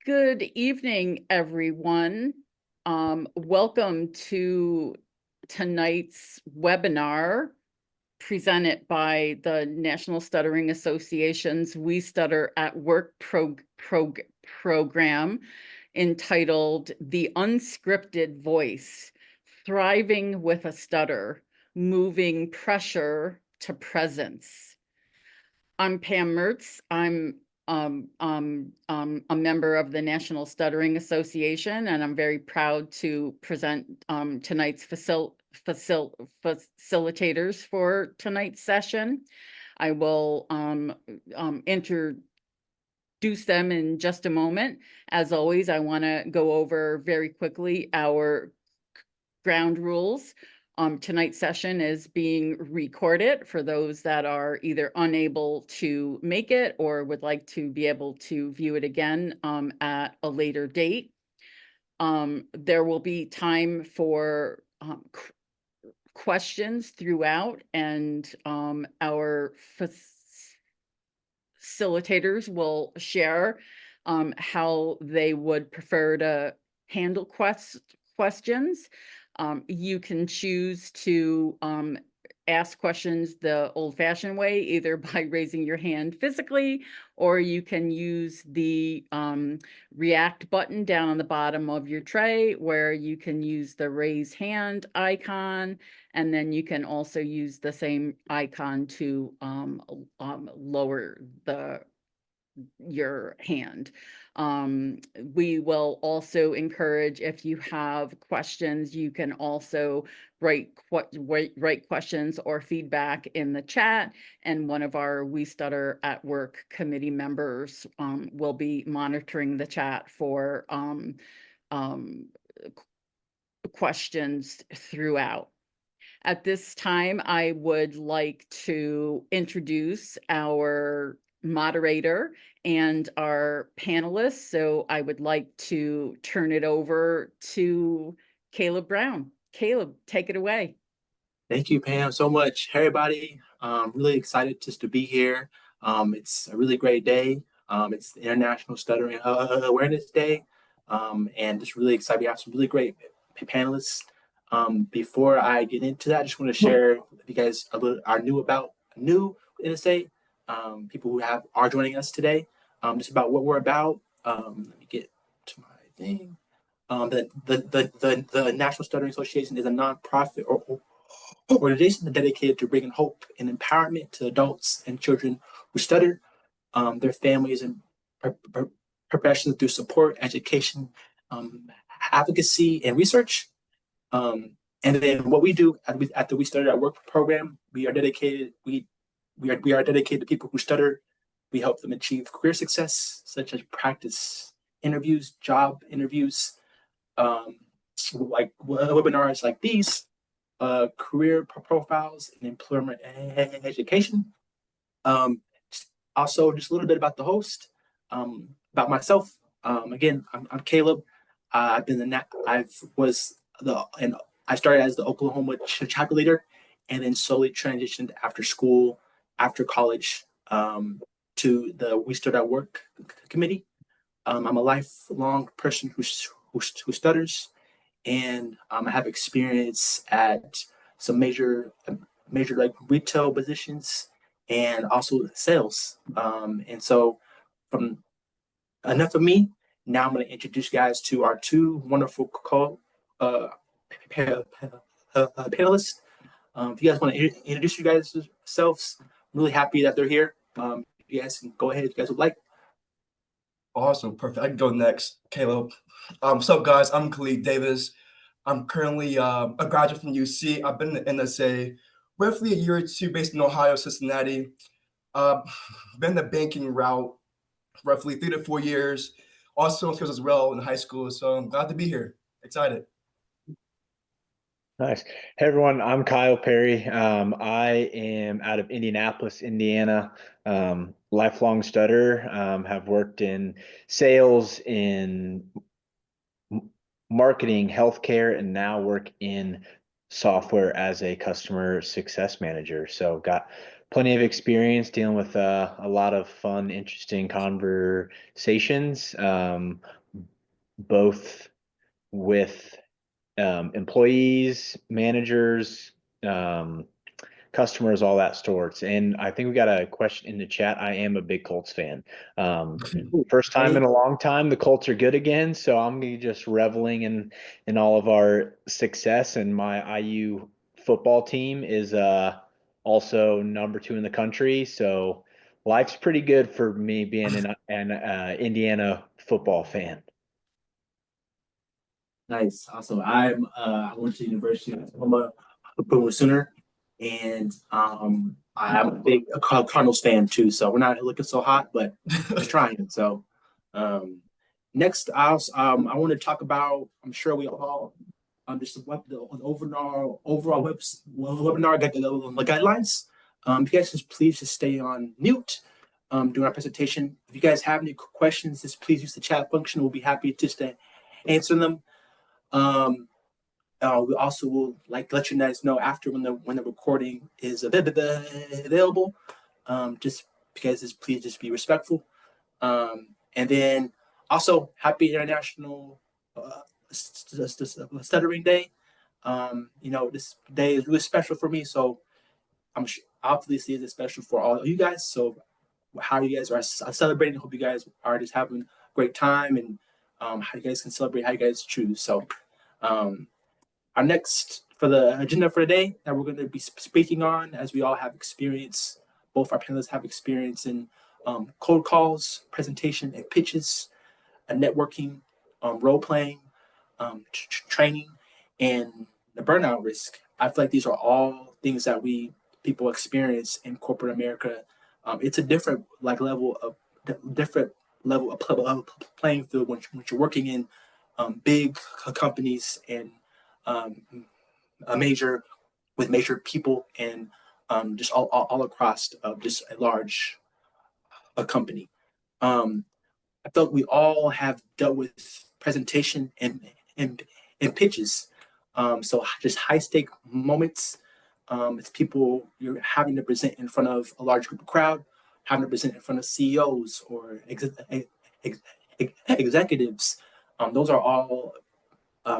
Good evening, everyone. Welcome to tonight's webinar presented by the National Stuttering Association's WeStutter at Work program entitled The Unscripted Voice, Thriving with a Stutter, Moving Pressure to Presence. I'm Pam Mertz. I'm a member of the National Stuttering Association, and I'm very proud to present tonight's facilitators for tonight's session. I will introduce them in just a moment. As always, I want to go over very quickly our ground rules. Tonight's session is being recorded for those that are either unable to make it or would like to be able to view it again at a later date. There will be time for questions throughout, and our facilitators will share how they would prefer to handle questions. You can choose to ask questions the old-fashioned way, either by raising your hand physically, or you can use the react button down on the bottom of your tray, where you can use the raise hand icon, and then you can also use the same icon to lower your hand. We will also encourage, if you have questions, you can also write questions or feedback in the chat, and one of our WeStutter at Work committee members will be monitoring the chat for questions throughout. At this time, I would like to introduce our moderator and our panelists. So I would like to turn it over to Caleb Brown. Caleb, take it away. Thank you, Pam, so much. Hey, everybody. Really excited just to be here. It's a really great day. It's the International Stuttering Awareness Day. And just really excited. We have some really great panelists. Before I get into that, I just want to share with you guys a little are new NSA, people who are joining us today, just about what we're about. Let me get to my thing. The National Stuttering Association is a nonprofit organization dedicated to bringing hope and empowerment to adults and children who stutter, their families and professionals through support, education, advocacy, and research. And then what we do at the WeStutter at Work program, we are dedicated to people who stutter. We help them achieve career success, such as practice interviews, job interviews, like webinars like these, career profiles, and employment education. Also, just a little bit about the host, about myself. Again, I'm Caleb. I started as the Oklahoma chapter leader, and then slowly transitioned after school, after college, to the WeStutter at Work committee. I'm a lifelong person who stutters, and I have experience at some major like retail positions and also sales. And so, from enough of me. Now I'm going to introduce you guys to our two wonderful panelists. If you guys want to introduce you guys yourselves, I'm really happy that they're here. You guys can go ahead if you guys would like. Awesome, perfect. I can go next, Caleb. What's up, guys? I'm Khalid Davis. I'm currently a graduate from UC. I've been in the NSA roughly a year or two, based in Ohio, Cincinnati. Been the banking route roughly 3 to 4 years. Also skills as well in high school. So I'm glad to be here. Excited. Nice. Hey, everyone. I'm Kyle Perry. I am out of Indianapolis, Indiana. Lifelong stutter. Have worked in sales, in marketing, healthcare, and now work in software as a customer success manager. So got plenty of experience dealing with a lot of fun, interesting conversations, both with employees, managers, customers, all that sorts. And I think we got a question in the chat. I am a big Colts fan. First time in a long time, the Colts are good again. So I'm gonna be just reveling in all of our success. And my IU football team is also #2 in the country. So life's pretty good for me being an Indiana football fan. Nice. Also, I went to University of Oklahoma Sooner, and I'm a big Cardinals fan too. So we're not looking so hot, but just trying. So next, I want to talk about. I'm sure we all just an overall webinar guidelines. If you guys please just stay on mute during our presentation. If you guys have any questions, just please use the chat function. We'll be happy to just answer them. We also will let you guys know after when the recording is available. Just because please just be respectful. And then also happy International Stuttering Day. This day is really special for me, so I'm sure obviously it's special for all of you guys. So how you guys are celebrating, hope you guys are just having a great time, and how you guys can celebrate, how you guys choose. So our next for the agenda for today that we're going to be speaking on, as we all have experience, both our panelists have experience in cold calls, presentation and pitches, networking, role playing, training, and the burnout risk. I feel like these are all things that people experience in corporate America. It's a different level of playing field when you're working in big companies and with major people and just all across just a large company. I felt we all have dealt with presentation and pitches. So just high stake moments. It's people you're having to present in front of a large group of crowd, having to present in front of CEOs or executives. Those are all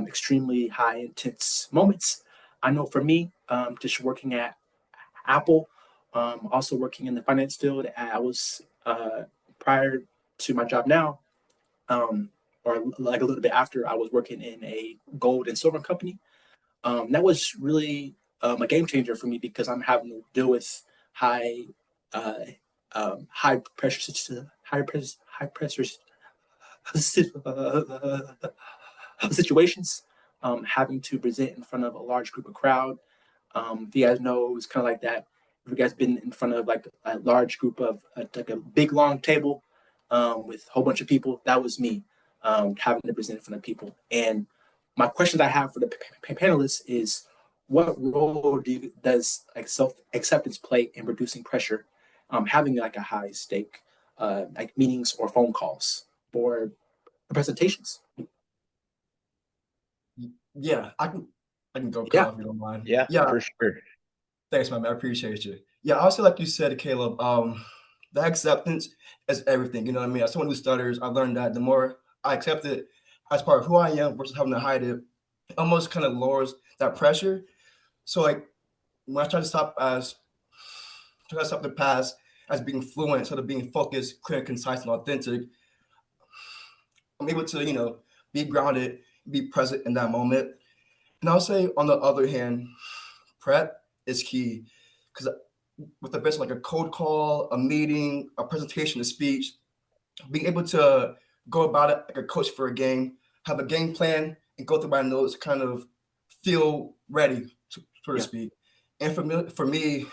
extremely high intense moments. I know for me, just working at Apple, also working in the finance field, I was prior to my job now, or like a little bit after, I was working in a gold and silver company. That was really a game changer for me because I'm having to deal with high pressure situations, having to present in front of a large group of crowd. If you guys know, it was kind of like that. If you guys been in front of like a large group of like a big long table with a whole bunch of people, that was me having to present in front of people. And my question that I have for the panelists is, what role does like self-acceptance play in reducing pressure, having like a high stake like meetings or phone calls or presentations? Yeah, I can go, Kyle, if you don't mind. Yeah, for sure. Thanks, man. I appreciate you. Yeah, also like you said, Caleb, the acceptance is everything. You know what I mean? As someone who stutters, I learned that the more I accept it as part of who I am versus having to hide it, almost kind of lowers that pressure. So like when I try to stop the past as being fluent instead of being focused, clear, concise, and authentic, I'm able to, be grounded, be present in that moment. And I'll say, on the other hand, prep is key because with the best, like a cold call, a meeting, a presentation, a speech, being able to go about it like a coach for a game, have a game plan, and go through my notes, kind of feel ready, so to speak. And for me,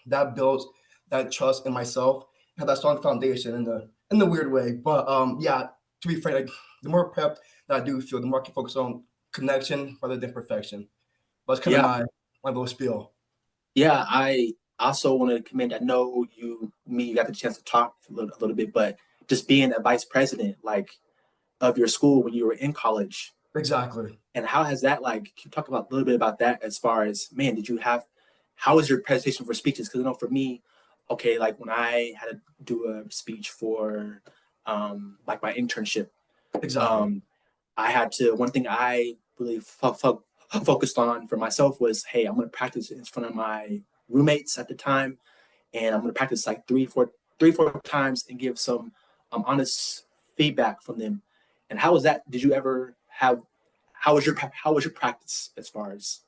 that builds that trust in myself, have that strong foundation in the weird way. But to be frank, like, the more prep that I do feel, the more I can focus on connection rather than perfection. But it's kind of my little spiel. Yeah, I also want to commend. I know you got the chance to talk a little bit, but just being a vice president of your school when you were in college. Exactly. And how has that can you talk a little bit about that as far as, man, how was your presentation for speeches? Because I know for me, okay, like when I had to do a speech for like my internship, Exactly. I had to, one thing I really focused on for myself was, hey, I'm going to practice in front of my roommates at the time, and I'm going to practice like three, four times and give some honest feedback from them. And how was that? Did you ever have? How was your practice as far as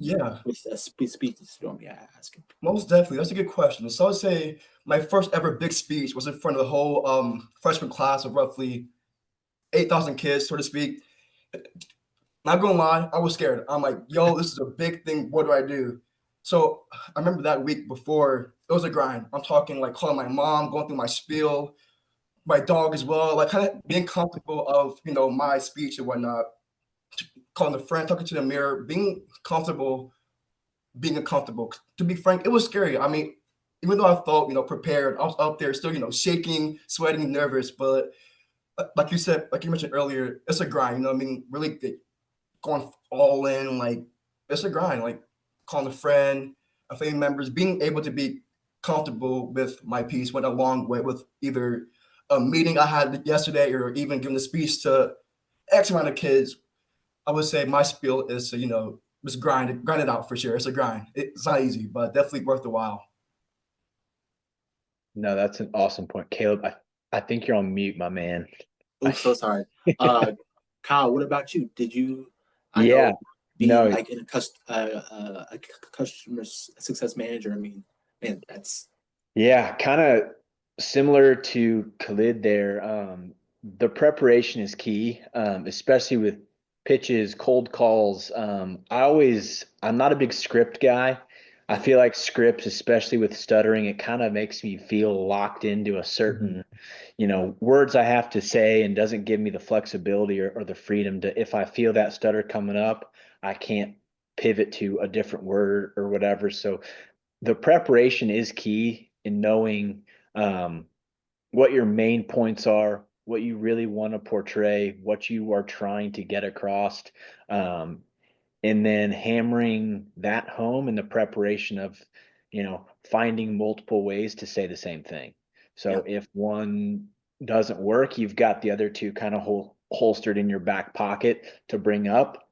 Yeah, with speeches? You don't be asking. most definitely. That's a good question. So I would say my first ever big speech was in front of the whole freshman class of roughly 8,000 kids, so to speak. Not gonna lie, I was scared. I'm like, yo, this is a big thing. What do I do? So I remember that week before, it was a grind. I'm talking like calling my mom, going through my spiel, my dog as well, like kind of being comfortable of, my speech and whatnot, calling a friend, talking to the mirror, being comfortable, being uncomfortable. To be frank, it was scary. I mean, even though I felt, prepared, I was out there still, shaking, sweating, nervous. But like you said, like you mentioned earlier, it's a grind, I mean, really going all in, like it's a grind, like calling a friend, a family members, being able to be comfortable with my piece went a long way with either a meeting I had yesterday or even giving a speech to X amount of kids. I would say my spiel is to, just grind it out for sure. It's a grind. It's not easy, but definitely worth the while. No, that's an awesome point. Caleb, I think you're on mute, my man. Oops, so sorry. Uh, Kyle, what about you? Did you? I Yeah, know being no, like in a customer success manager. I mean, man, that's yeah, kind of similar to Khalid there. The preparation is key, especially with pitches, cold calls. I'm not a big script guy. I yeah, feel like scripts, especially with stuttering, it kind of makes me feel locked into a Mhm. certain, words I have to say and doesn't give me the flexibility or the freedom to, if I feel that stutter coming up, I can't pivot to a different word or whatever. So the preparation is key in knowing what your main points are, what you really want to portray, what you are trying to get across, um, and then hammering that home in the preparation of, finding multiple ways to say the same thing. yeah, So if one doesn't work, you've got the other two kind of holstered in your back pocket to bring up.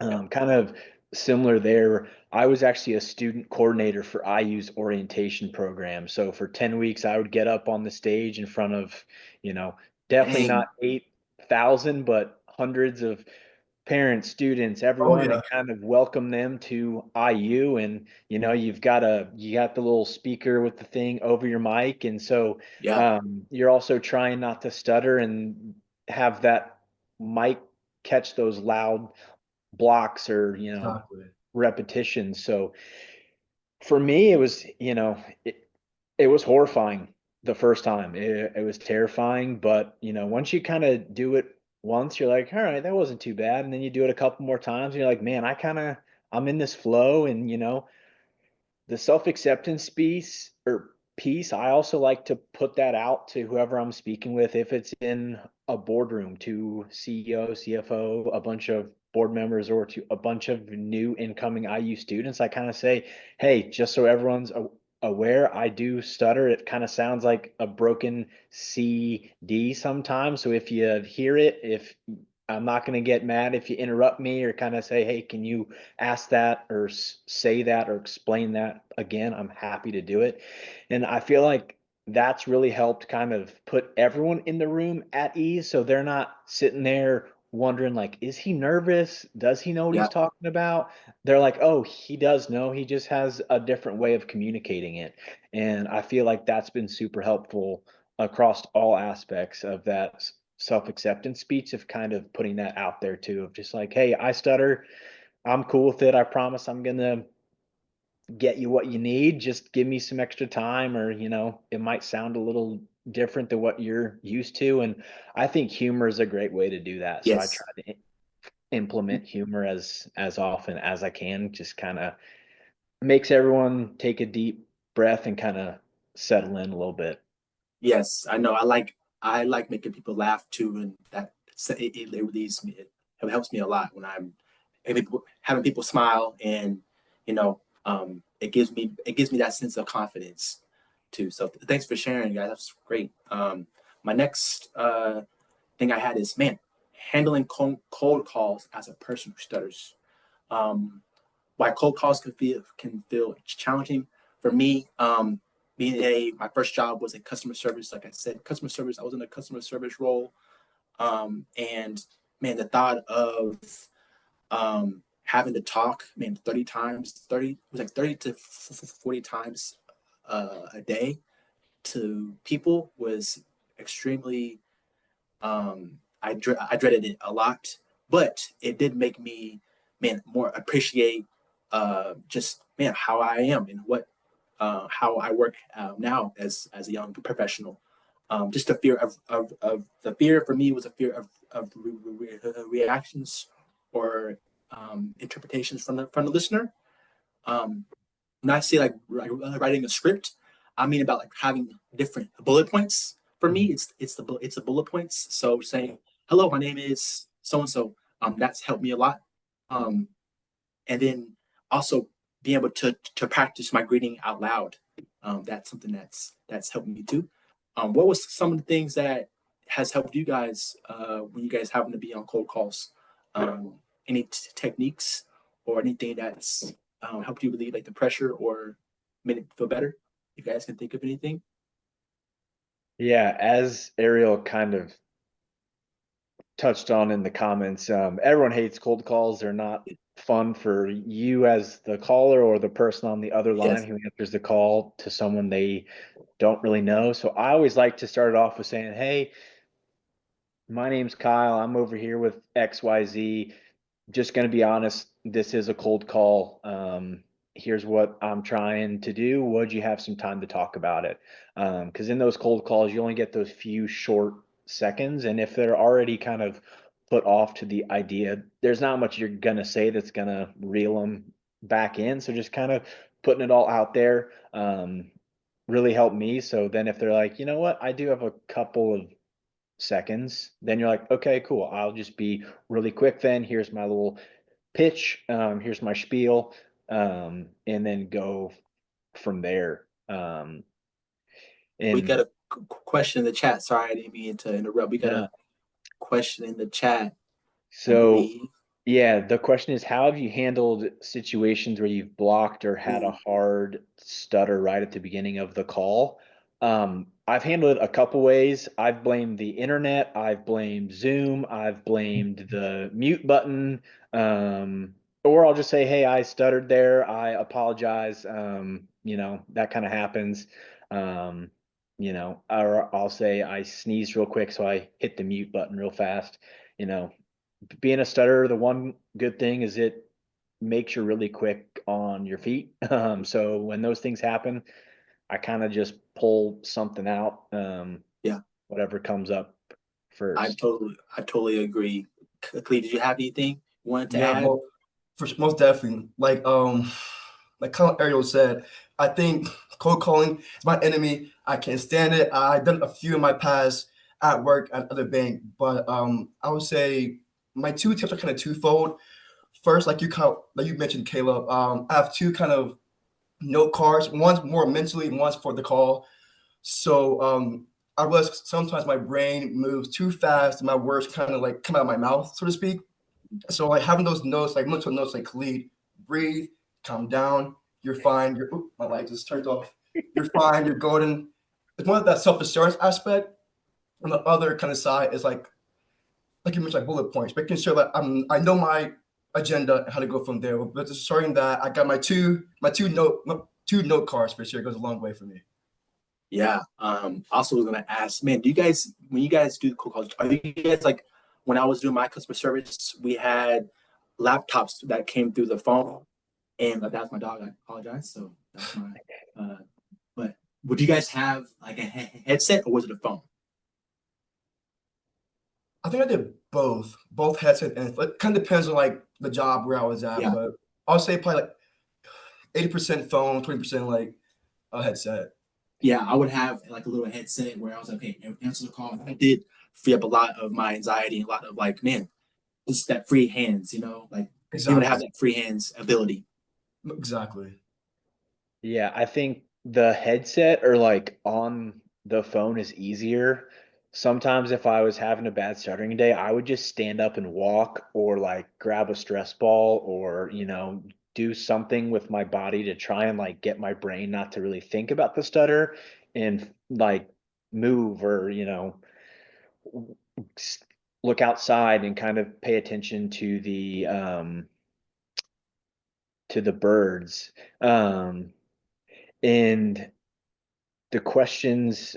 yeah. Kind of similar there. I was actually a student coordinator for IU's orientation program. So for 10 weeks, I would get up on the stage in front of, you know, definitely Dang, not 8,000, but hundreds of parents, students, Oh everyone, and yeah, kind of welcome them to IU. And, you got the little speaker with the thing over your mic. And so yeah, you're also trying not to stutter and have that mic catch those loud blocks or exactly. repetitions. So for me it was it was horrifying the first time. It was terrifying, but once you kind of do it once, you're like, all right, that wasn't too bad, and then you do it a couple more times and you're like, man, I'm in this flow. And the self-acceptance piece, I also like to put that out to whoever I'm speaking with. If it's in a boardroom, to CEO, CFO, a bunch of board members, or to a bunch of new incoming IU students, I kind of say, hey, just so everyone's aware, I do stutter. It kind of sounds like a broken CD sometimes. So if you hear it, if I'm not going to get mad if you interrupt me or kind of say, hey, can you ask that or say that or explain that again? I'm happy to do it. And I feel like that's really helped kind of put everyone in the room at ease. So they're not sitting there wondering, like, is he nervous? Does he know what yeah. he's talking about? They're like, oh, he does know. He just has a different way of communicating it. And I feel like that's been super helpful across all aspects of that self-acceptance speech, of kind of putting that out there too, of just like, hey, I stutter. I'm cool with it. I promise I'm gonna get you what you need. Just give me some extra time, or it might sound a little different than what you're used to. And I think humor is a great way to do that. So I Yes, try to implement humor as often as I can. Just kind of makes everyone take a deep breath and kind of settle in a little bit. yes. I know. I like making people laugh too, and it relieves me. It helps me a lot when I'm having people smile, and it gives me that sense of confidence. too. So thanks for sharing, guys. That's great. My next thing I had is, man, handling cold calls as a person who stutters. Why cold calls can feel challenging for me. My first job was in customer service. Like I said, customer service. I was in a customer service role, and man, the thought of having to talk, man, 30 times, 30 it was like 30 to 40 times a day to people was extremely. I dreaded it a lot, but it did make me, man, more appreciate just, man, how I am and what how I work now as a young professional. Just the fear of the fear for me was a fear of reactions or interpretations from the listener. When I say like writing a script, I mean about like having different bullet points. For me, it's the bullet points. So saying, "Hello, my name is so and so." That's helped me a lot. Um, and then also being able to practice my greeting out loud. That's something that's helped me too. What was some of the things that has helped you guys when you guys happen to be on cold calls? Any techniques or anything that's helped you relieve like the pressure or made it feel better? You guys can think of anything? Yeah, as Ariel kind of touched on in the comments, everyone hates cold calls. They're not fun for you as the caller or the person on the other line Yes. who answers the call to someone they don't really know. So I always like to start it off with saying, "Hey, my name's Kyle. I'm over here with XYZ. Just going to be honest, this is a cold call. Here's what I'm trying to do. Would you have some time to talk about it?" Because in those cold calls, you only get those few short seconds. And if they're already kind of put off to the idea, there's not much you're going to say that's going to reel them back in. So just kind of putting it all out there really helped me. So then if they're like, you know what, I do have a couple of seconds, then you're like, okay, cool. I'll just be really quick then. Here's my little pitch. Here's my spiel. And then go from there. We got And a question in the chat. Sorry, I didn't mean to interrupt. We got yeah, a question in the chat, I so believe. yeah, the question is, how have you handled situations where you've blocked or had a Ooh, hard stutter right at the beginning of the call? I've handled it a couple ways. I've blamed the internet, I've blamed Zoom, I've blamed the mute button, or I'll just say, hey, I stuttered there. I apologize. That kind of happens. Um, or I'll say I sneezed real quick, so I hit the mute button real fast. You know, being a stutterer, the one good thing is it makes you really quick on your feet. So when those things happen, I kind of just pull something out, yeah, whatever comes up first. I totally agree. Cleve, did you have anything you wanted to Yeah, add? most definitely. Like kind of Ariel said, I think cold calling is my enemy. I can't stand it. I've done a few in my past at work at other bank, but I would say my two tips are kind of twofold. First, like you mentioned, Caleb, I have two kind of note cards. One's more mentally, one's for the call. So I realize sometimes my brain moves too fast and my words kind of like come out of my mouth, so to speak. So like having those notes, like mental notes, like Khalid, breathe, calm down, you're fine. My light just turned off. You're fine. You're golden. It's more of that self-assurance aspect. And the other kind of side is like you mentioned, like bullet points, making sure that I know my agenda and how to go from there. But just ensuring that I got my two note cards for sure goes a long way for me. Yeah. Also was gonna ask, man, do you guys when you guys do cold calls, are you guys like when I was doing my customer service, we had laptops that came through the phone, and that's my dog. I apologize. So that's my. But would you guys have like a headset or was it a phone? I think I did both headset and it kind of depends on like the job where I was at, Yeah. but I'll say probably like 80% phone, 20% like a headset. Yeah, I would have like a little headset where I was like, okay, answer the call. I did free up a lot of my anxiety, a lot of like, man, just that free hands, like being able to have Exactly. that free hands ability. Exactly. Yeah, I think the headset or like on the phone is easier. Sometimes if I was having a bad stuttering day, I would just stand up and walk or like grab a stress ball or, do something with my body to try and like get my brain not to really think about the stutter and like move or, s- look outside and kind of pay attention to the birds. And the questions,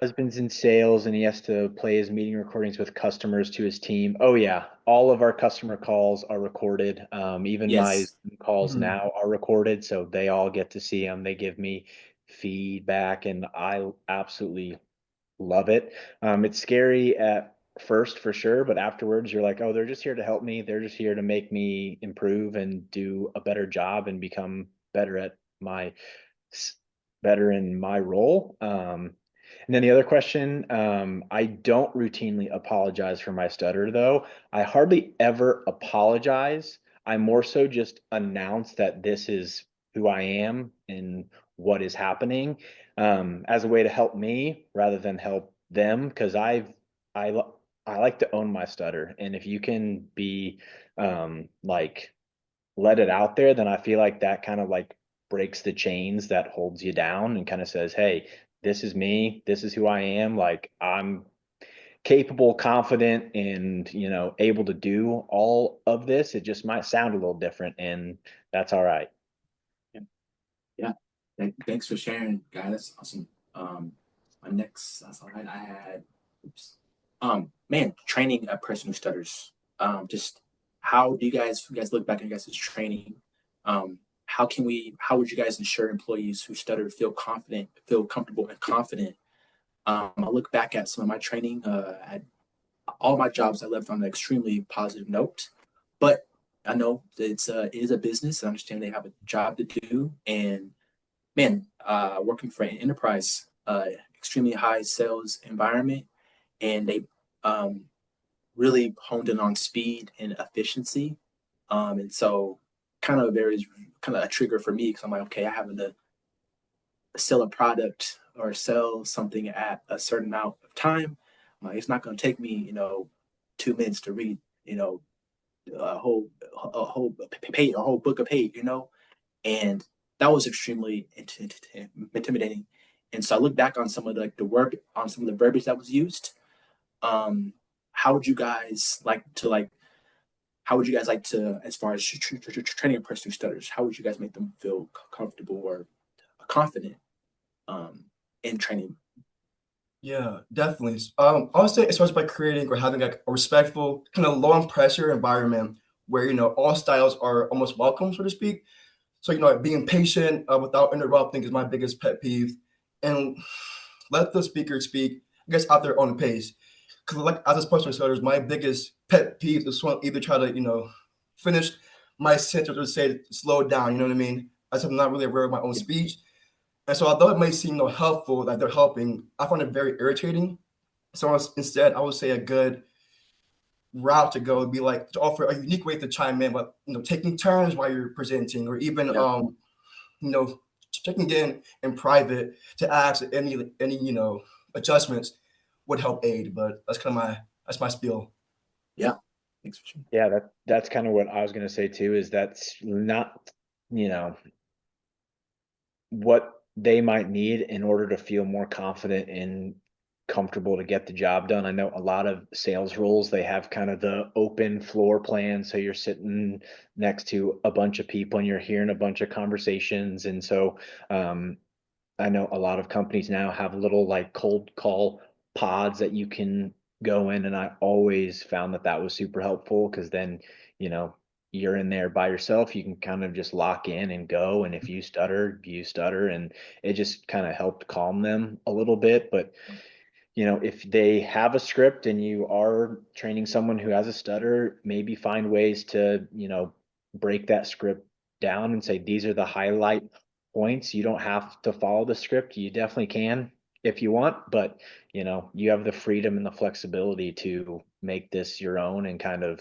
husband's in sales and he has to play his meeting recordings with customers to his team. Oh yeah, all of our customer calls are recorded. Even my Yes. Zoom calls Mhm. now are recorded, so they all get to see them. They give me feedback, and I absolutely love it. It's scary at first for sure, but afterwards you're like, oh, they're just here to help me. They're just here to make me improve and do a better job and become better at my better in my role. And then the other question, I don't routinely apologize for my stutter though. I hardly ever apologize. I more so just announce that this is who I am and what is happening, as a way to help me rather than help them. Because I I like to own my stutter, and if you can be like let it out there, then I feel like that kind of like breaks the chains that holds you down and kind of says, hey, this is me, this is who I am. Like I'm capable, confident, and able to do all of this. It just might sound a little different, and that's all right. Yeah. Yeah. Thanks for sharing, guys. That's awesome. My next slide I had, oops. Man, training a person who stutters. Just how do you guys look back at you guys' training? How would you guys ensure employees who stutter feel confident, feel comfortable and confident? I look back at some of my training, at all my jobs I left on an extremely positive note, but I know that it is a business. I understand they have a job to do, and man, working for an enterprise, extremely high sales environment, and they um, really honed in on speed and efficiency. And so, kind of a trigger for me because I'm like, okay, I have to sell a product or sell something at a certain amount of time. I'm like, it's not going to take me, 2 minutes to read, a whole a whole book of page, and that was extremely intimidating. And so I look back on some of the work on some of the verbiage that was used. Um, how would you guys like to How would you guys like to, as far as training a person who stutters, how would you guys make them feel comfortable or confident um, in training? Yeah, definitely. I would say it starts by creating or having like a respectful, kind of low pressure environment where all styles are almost welcome, so to speak. So being patient without interrupting is my biggest pet peeve, and let the speaker speak, I guess, at their own pace. Because like as a person with stutters, my biggest pet peeve is someone either try to finish my sentence or say slow down. You know what I mean? As I'm not really aware of my own speech, and so although it may seem helpful that they're helping, I find it very irritating. So instead, I would say a good route to go would be like to offer a unique way to chime in, but taking turns while you're presenting, or even Yeah, you know, checking in private to ask any adjustments would help aid. But that's my spiel. yeah. Thanks for sharing. Yeah, that's kind of what I was going to say too, is that's not, you know, what they might need in order to feel more confident and comfortable to get the job done. I know a lot of sales roles, they have kind of the open floor plan. So you're sitting next to a bunch of people and you're hearing a bunch of conversations. And so um, I know a lot of companies now have little like cold call pods that you can go in, and I always found that that was super helpful because then, you know, you're in there by yourself. You can kind of just lock in and go. And if you stutter, and it just kind of helped calm them a little bit. But if they have a script and you are training someone who has a stutter, maybe find ways to, break that script down and say, these are the highlight points. You don't have to follow the script. You definitely can if you want, but you have the freedom and the flexibility to make this your own and kind of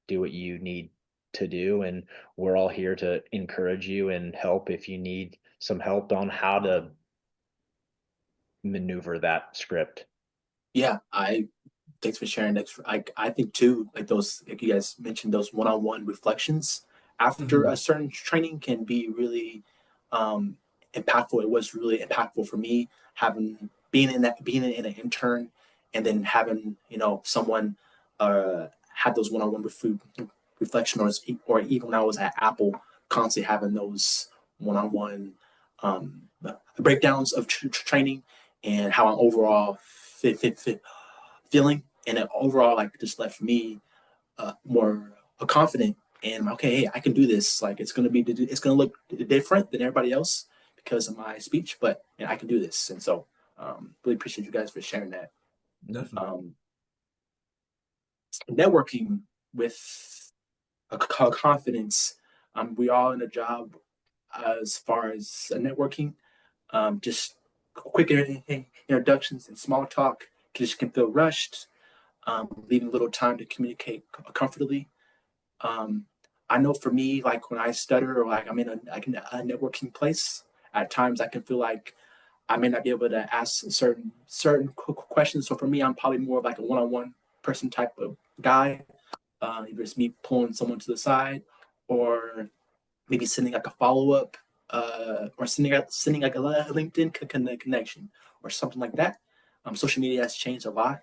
do what you need to do. And we're all here to encourage you and help if you need some help on how to maneuver that script? Yeah, thanks for sharing that. I think too, like those, like you guys mentioned, those one-on-one reflections after a certain training can be really impactful. It was really impactful for me having being in an intern, and then having someone had those one-on-one reflection, or even when I was at Apple, constantly having those one-on-one breakdowns of training and how I'm overall feeling, and it overall like just left me more confident, and okay, hey, I can do this. Like it's gonna look different than everybody else because of my speech, but I can do this. And so really appreciate you guys for sharing that. Definitely. Networking with a confidence. We all in a job as far as networking. Just quick introductions and small talk just can feel rushed, leaving little time to communicate comfortably. I know for me, like when I stutter, or like I'm in a networking place, at times I can feel like I may not be able to ask certain questions. So for me, I'm probably more of like a one-on-one person type of guy. Either it's me pulling someone to the side, or maybe sending like a follow-up, or sending like a LinkedIn connection or something like that. Social media has changed a lot.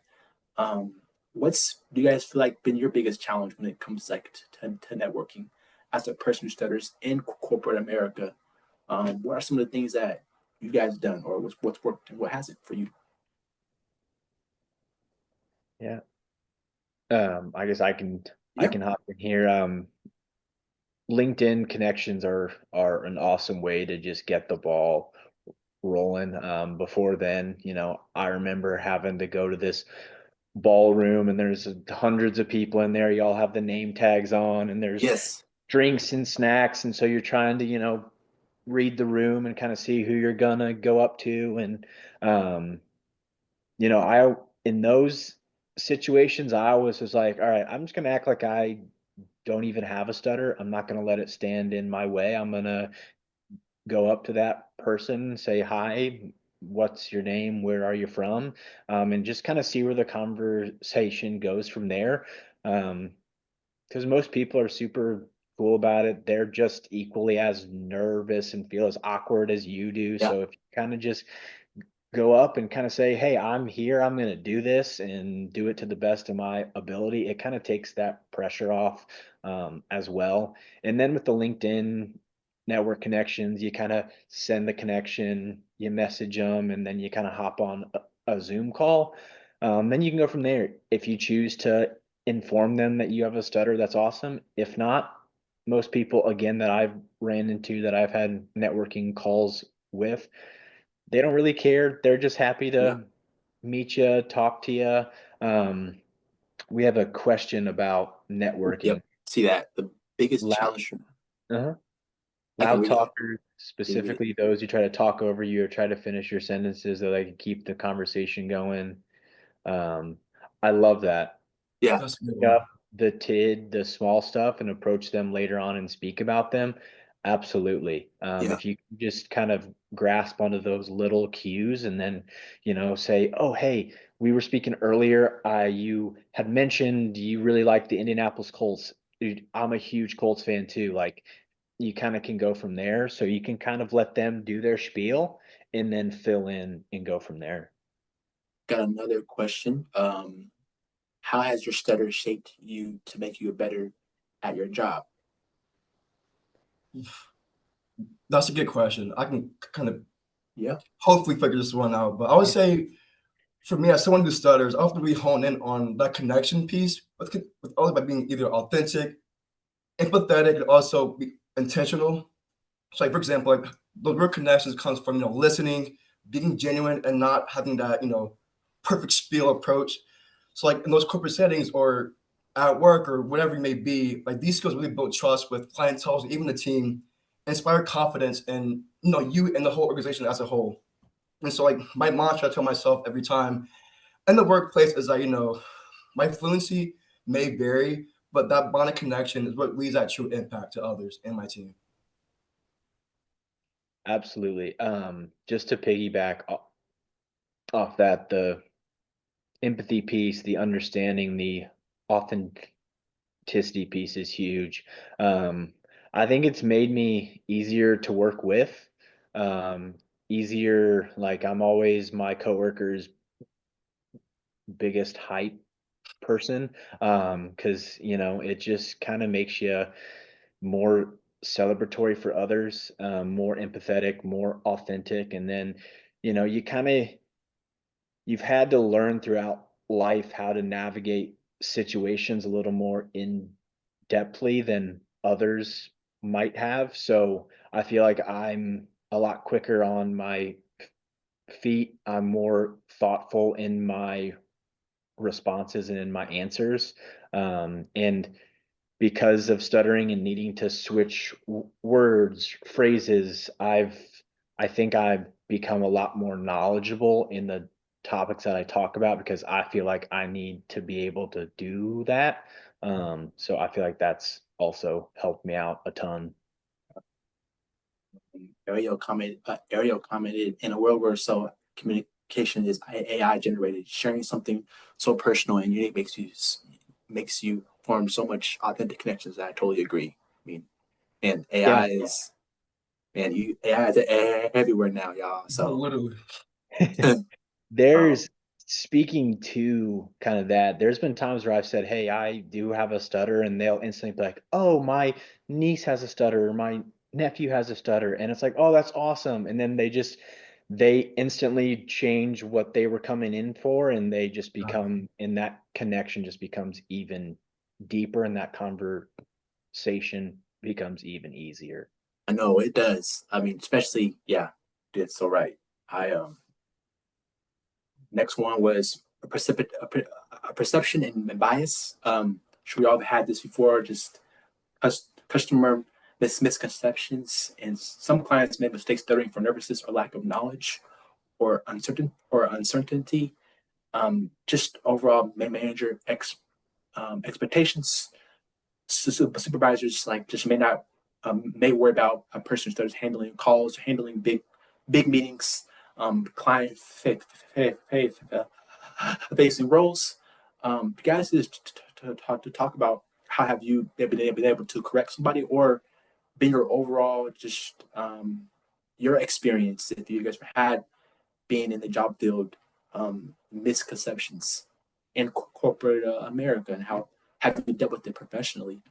What's do you guys feel like been your biggest challenge when it comes like to networking as a person who stutters in corporate America? What are some of the things that you guys have done, or what's worked and what hasn't for you? Yeah. I guess I can Yeah. hop in here. LinkedIn connections are an awesome way to just get the ball rolling. Before then, I remember having to go to this ballroom, and there's hundreds of people in there. You all have the name tags on, and there's Yes. drinks and snacks, and so you're trying to read the room and kind of see who you're gonna go up to. And um I in those situations, I always was like, all right, I'm just gonna act like I don't even have a stutter. I'm not gonna let it stand in my way. I'm gonna go up to that person, say hi, what's your name, where are you from, and just kind of see where the conversation goes from there. Because most people are super cool about it. They're just equally as nervous and feel as awkward as you do. Yeah. So if you kind of just go up and kind of say, hey, I'm here, I'm going to do this and do it to the best of my ability, it kind of takes that pressure off, as well. And then with the LinkedIn network connections, you kind of send the connection, you message them, and then you kind of hop on a Zoom call. Then you can go from there. If you choose to inform them that you have a stutter, that's awesome. If not, most people, again, that I've ran into, that I've had networking calls with, they don't really care. They're just happy Yeah. to meet you, talk to you. Um, we have a question about networking. Yep. See that the biggest Loud, challenge. uh I can loud read it. talkers, Can you read it? specifically those who try to talk over you or try to finish your sentences so they can keep the conversation going. Um, I love that. Yeah. That's a good Pick one. up the small stuff and approach them later on and speak about them. Absolutely. Yeah. If you can just kind of grasp onto those little cues, and then, say, oh, hey, we were speaking earlier. You had mentioned you really like the Indianapolis Colts. Dude, I'm a huge Colts fan too. Like, you kind of can go from there. So you can kind of let them do their spiel and then fill in and go from there. Got another question. How has your stutter shaped you to make you better at your job? That's a good question. I can kind of Yeah. hopefully figure this one out. But I would say for me, as someone who stutters, I have to really hone in on that connection piece with all by being either authentic, empathetic, and also be intentional. So, like for example, like the real connections comes from listening, being genuine, and not having that perfect spiel approach. So, like in those corporate settings or at work or whatever it may be, like these skills really build trust with clientele, even the team, inspire confidence, and you and the whole organization as a whole. And so, like my mantra I tell myself every time in the workplace is that my fluency may vary, but that bonding connection is what leaves that true impact to others and my team. absolutely. Just to piggyback off that, the empathy piece, the understanding, the authenticity piece is huge. I think it's made me easier to work with. Easier, like I'm always my coworkers' biggest hype person, because it just kind of makes you more celebratory for others, more empathetic, more authentic, and then you kind of you've had to learn throughout life how to navigate situations a little more in depthly than others might have. So I feel like I'm a lot quicker on my feet. I'm more thoughtful in my responses and in my answers. And because of stuttering and needing to switch words, phrases, I think I've become a lot more knowledgeable in the topics that I talk about because I feel like I need to be able to do that. So I feel like that's also helped me out a ton. Ariel commented, in a world where so communication is AI generated, sharing something so personal and unique makes you form so much authentic connections. I totally agree. I mean, and Yeah. AI is AI is everywhere now, y'all. So Literally. There's speaking to kind of that, there's been times where I've said, "Hey, I do have a stutter," and they'll instantly be like, "Oh, my niece has a stutter, or my nephew has a stutter." And it's like, "Oh, that's awesome." And then they instantly change what they were coming in for, and they just become, and that connection just becomes even deeper, and that conversation becomes even easier. I know it does. I mean, especially yeah, it's so right. I Next one was a perception and bias. Sure, we all have had this before. Just customer misconceptions, and some clients make mistakes stuttering for nervousness or lack of knowledge or uncertainty. Just overall manager expectations. Supervisors like just may worry about a person who starts handling calls, handling big meetings, client facing roles. You guys just to talk about how have you been able to correct somebody, or been your overall just your experience, if you guys had being in the job field, misconceptions in corporate America, and how have you dealt with it professionally?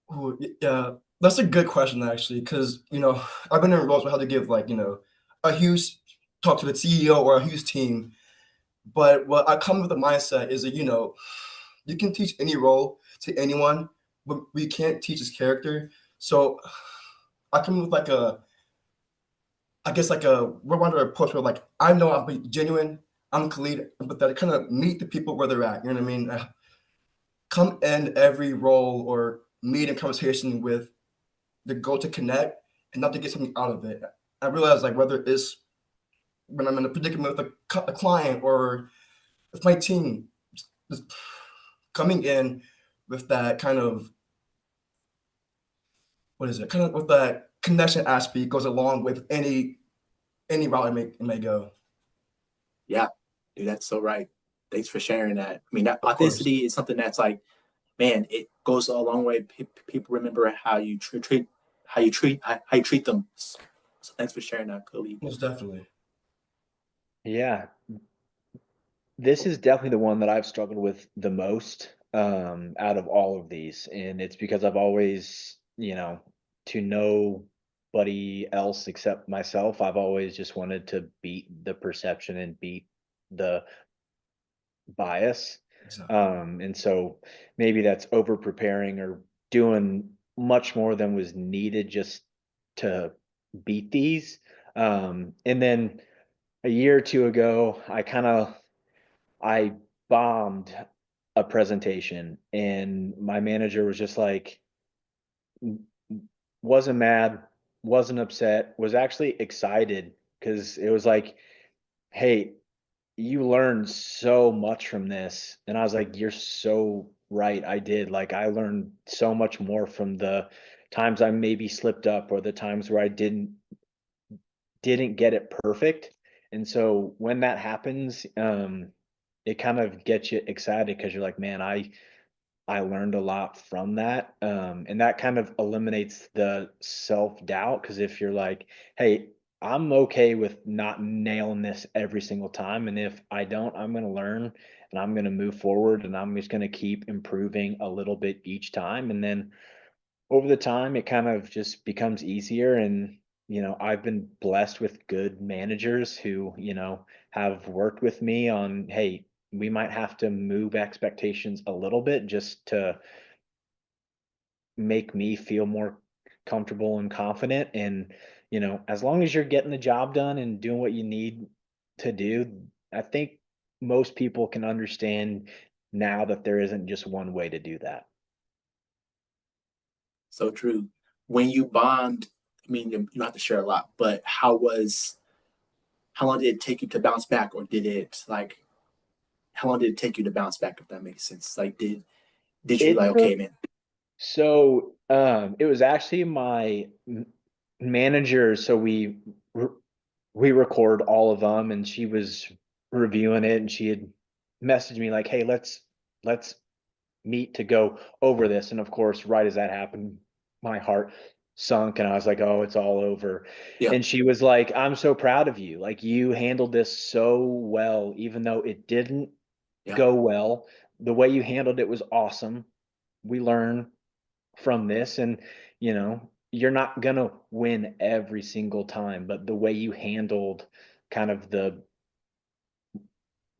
Oh, yeah, that's a good question actually, because I've been in roles where I had to give like a huge talk to the CEO or a huge team, but what I come with the mindset is that you can teach any role to anyone, but we can't teach his character. So I come with like I guess like we're under a approach where like I know I'm genuine, I'm Khalid, but that kind of meet the people where they're at. You know what I mean? Come in every role or meet and conversation with the goal to connect and not to get something out of it. I realize like whether it's when I'm in a predicament with a client or with my team, just coming in with that kind of what is it? Kind of with that connection aspect goes along with any route it may go. Yeah, dude, that's so right. Thanks for sharing that. I mean, that Of course, authenticity is something that's like, man, it goes a long way. People remember how you how you treat them. So thanks for sharing that, Khalid. most definitely. Yeah, this is definitely the one that I've struggled with the most, out of all of these, and it's because I've always, to nobody else except myself, I've always just wanted to beat the perception and beat the bias. Exactly. And so maybe that's over preparing or doing much more than was needed just to beat these. And then a year or two ago, I bombed a presentation, and my manager was just like, wasn't mad, wasn't upset, was actually excited because it was like, "Hey, you learned so much from this." And I was like, "You're so right. I did. Like, I learned so much more from the times I maybe slipped up or the times where I didn't didn't get it perfect. And so when that happens, it kind of gets you excited because you're like, man, I learned a lot from that. And that kind of eliminates the self-doubt. Because if you're like, hey, I'm okay with not nailing this every single time. And if I don't, I'm going to learn and I'm going to move forward and I'm just going to keep improving a little bit each time. And then over the time, it kind of just becomes easier. And, I've been blessed with good managers who, have worked with me on, hey, we might have to move expectations a little bit just to make me feel more comfortable and confident. And, as long as you're getting the job done and doing what you need to do, I think most people can understand now that there isn't just one way to do that. So true. When you bond, I mean, you don't have to share a lot, but how long did it take you to bounce back, or did it like how long did it take you to bounce back, if that makes sense? Like did you It like, took okay, man? So, it was actually my manager. So we record all of them, and she was reviewing it, and she had messaged me like, "Hey, let's meet to go over this." And of course, right as that happened, my heart sunk, and I was like, "Oh, it's all over." Yeah, And she was like, "I'm so proud of you. Like you handled this so well, even though it didn't yeah, go well. The way you handled it was awesome. We learn from this, and you're not gonna win every single time, but the way you handled kind of the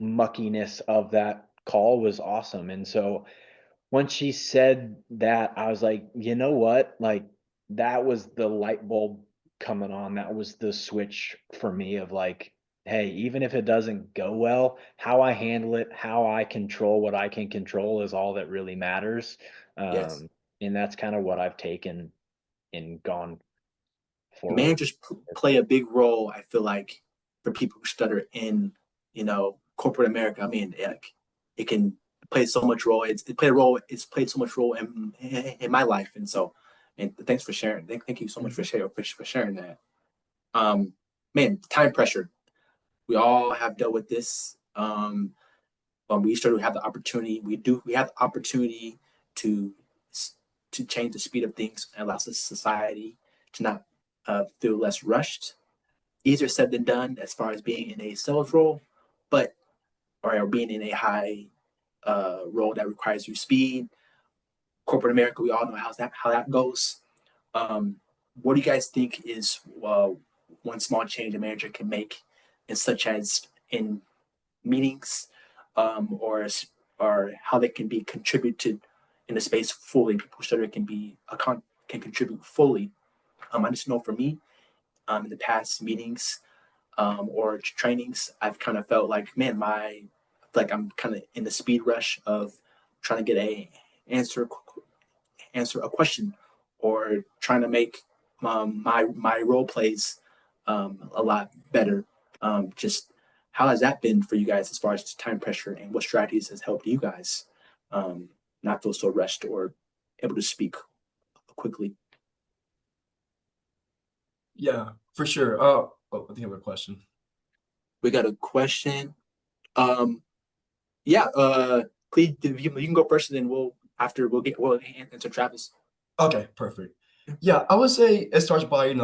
muckiness of that call was awesome. And so once she said that, I was like, you know what, like that was the light bulb coming on. That was the switch for me of like, hey, even if it doesn't go well, how I handle it, how I control what I can control is all that really matters. yes. And that's kind of what I've taken and gone forward. Managers play a big role, I feel like, for people who stutter in, corporate America. I mean, it can play so much role. It played a role. It's played so much role in my life, and so, and thanks for sharing. Thank you so much Mhm. for sharing that. Um, Man, time pressure. We all have dealt with this. When we start to have the opportunity, we have the opportunity to to change the speed of things and allows the society to not feel less rushed. Easier said than done as far as being in a sales role, but or being in a high role that requires you speed. Corporate America, we all know how that goes. What do you guys think is one small change a manager can make, in such as in meetings, or how they can be contributed in the space fully? People stutter can contribute fully. I just know for me, in the past meetings, or trainings, I've kind of felt like, man, like I'm kind of in the speed rush of trying to get answer answer a question, or trying to make my role plays a lot better. Just how has that been for you guys as far as time pressure, and what strategies has helped you guys not feel so rushed or able to speak quickly? Yeah, for sure. I think I have a question. We got a question. Um, yeah, Cleve, you can go first, and then we'll answer Travis. Okay, perfect. Yeah, I would say it starts by,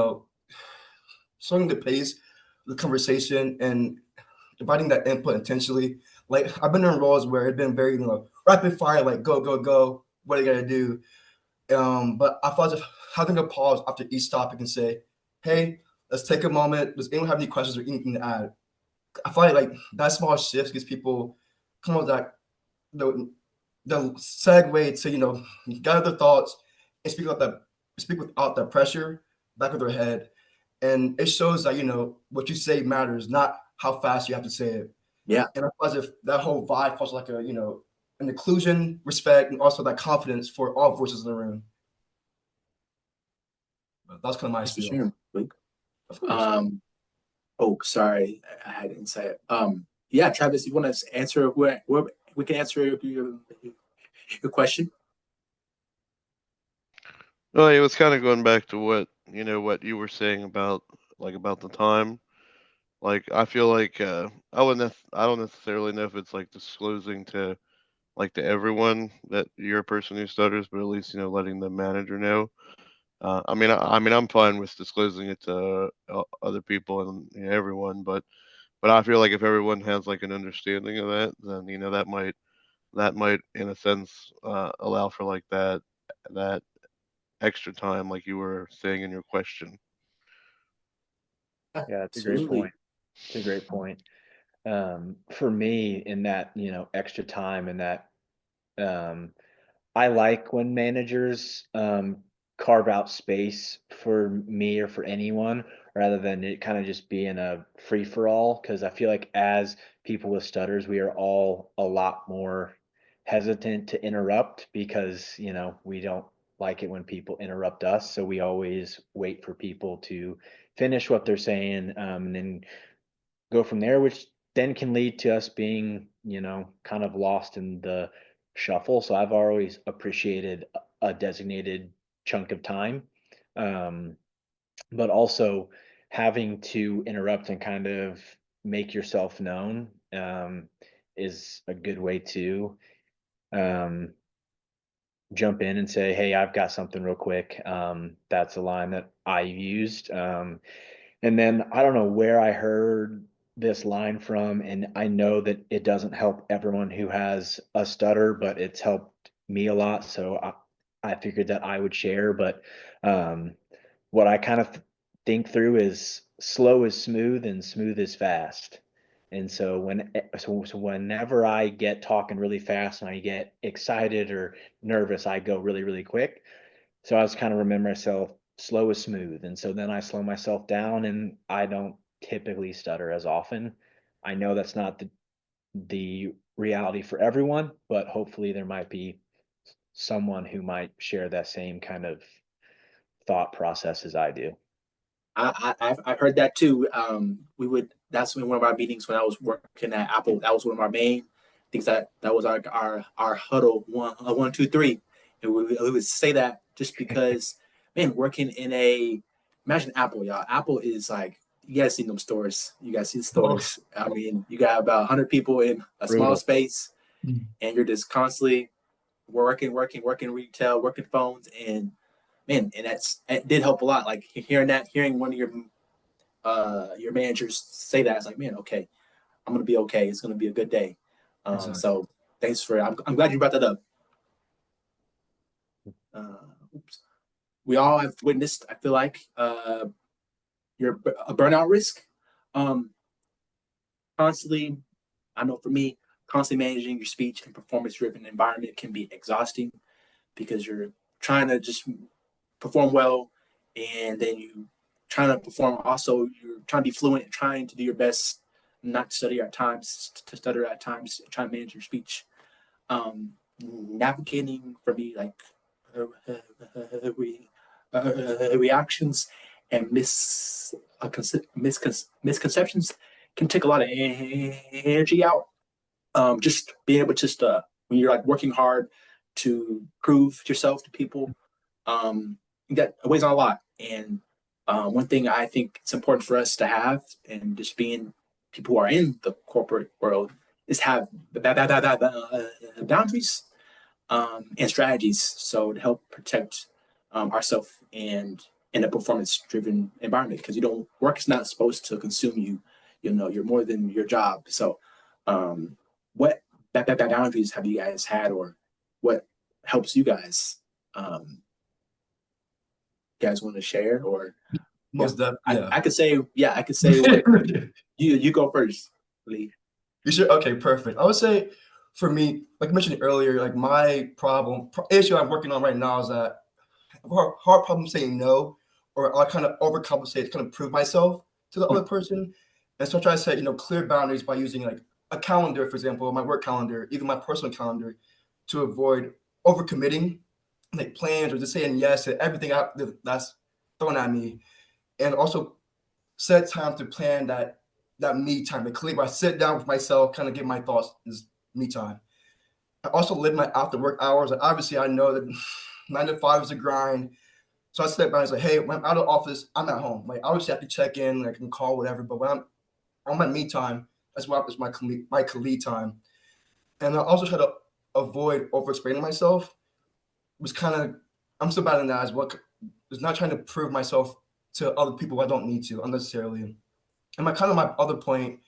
slowing the pace, the conversation, and inviting that input intentionally. Like I've been in roles where it's been very, rapid fire, like go, go, go. What are you gonna do? But I thought just having a pause after each topic and say, hey, let's take a moment. Does anyone have any questions or anything to add? I find like that small shift gives people come up with that the segue to gather their thoughts and speak without that pressure back of their head, and it shows that what you say matters, not how fast you have to say it. Yeah, And I feel as if that whole vibe fosters like an inclusion, respect, and also that confidence for all voices in the room. That's kind of my thanks for spiel. sharing, Luke. Of course. Um, oh, sorry, I had insight. Yeah, Travis, you want to answer? We can answer your question. Well, it was kind of going back to what what you were saying about like about the time. Like I feel like I don't necessarily know if it's like disclosing to like to everyone that you're a person who stutters, but at least letting the manager know. I mean I'm fine with disclosing it to other people and everyone, but I feel like if everyone has like an understanding of that, then that might in a sense allow for like that extra time, like you were saying in your question. Yeah, it's a great Absolutely. point. It's a great point. For me, in that, extra time and that, um, I like when managers carve out space for me or for anyone rather than it kind of just being a free for all. Because I feel like as people with stutters, we are all a lot more hesitant to interrupt because, we don't like it when people interrupt us. So we always wait for people to finish what they're saying, and then go from there, which then can lead to us being, kind of lost in the shuffle. So I've always appreciated a designated chunk of time. Um, but also having to interrupt and kind of make yourself known, is a good way to um, jump in and say, "Hey, I've got something real quick." That's a line that I used. And then I don't know where I heard this line from, and I know that it doesn't help everyone who has a stutter, but it's helped me a lot. So I figured that I would share. But um, what I kind of think through is slow is smooth and smooth is fast. And so so whenever I get talking really fast and I get excited or nervous, I go really, really quick. So I was kind of remember myself slow is smooth. And so then I slow myself down and I don't typically stutter as often. I know that's not the reality for everyone, but hopefully there might be someone who might share that same kind of thought process as I do. I've heard that too. That's in one of our meetings when I was working at Apple. That was one of our main things that was our huddle 1, 2, 3, and we would say that just because, man, working in imagine Apple, y'all. Apple is like, you guys seen them stores. You guys see the Oh, stores. I mean, you got about 100 people in a small Brutal. space, mm, and you're just constantly working retail, working phones, and man, and it did help a lot. Like hearing one of your managers say that, it's like, man, okay, I'm gonna be okay. It's gonna be a good day. exactly. So thanks for. I'm glad you brought that up. Oops. We all have witnessed. I feel like your a burnout risk. Um, constantly, I know for me, constantly managing your speech and performance-driven environment can be exhausting because you're trying to just perform well, and then you trying to perform. Also, you're trying to be fluent, trying to do your best, not to study at times, to stutter at times, trying to manage your speech. Navigating for me like reactions and misconceptions can take a lot of energy out. Just being able to just when you're like working hard to prove yourself to people, that weighs on a lot. And one thing I think it's important for us to have, and just being people who are in the corporate world, is have boundaries and strategies, so to help protect ourselves and in a performance-driven environment. Because you don't work is not supposed to consume you. You're more than your job. So, what boundaries have you guys had, or what helps you guys? Guys want to share, or yeah, Most definitely. Yeah. I could say, yeah, I could say what you go first, Lee. You should. Okay, perfect. I would say for me, like I mentioned earlier, like my issue I'm working on right now is that I have a hard problem saying no, or I kind of overcompensate to kind of prove myself to the other person. And so I try to set, clear boundaries by using like a calendar, for example, my work calendar, even my personal calendar, to avoid overcommitting, like plans or just saying yes to everything that's thrown at me. And also set time to plan that me time, like where I sit down with myself, kind of get my thoughts, is me time. I also live my after work hours. Like, obviously, I know that 9 to 5 is a grind, So I step back and say, hey, when I'm out of office, I'm at home. Like obviously I can check in, I can call, whatever. But when I'm on my me time, that's why it's my Khalid time. And I also try to avoid over explaining myself. Was kind of I'm still battling that as well. Is not trying to prove myself to other people I don't need to unnecessarily. And my other point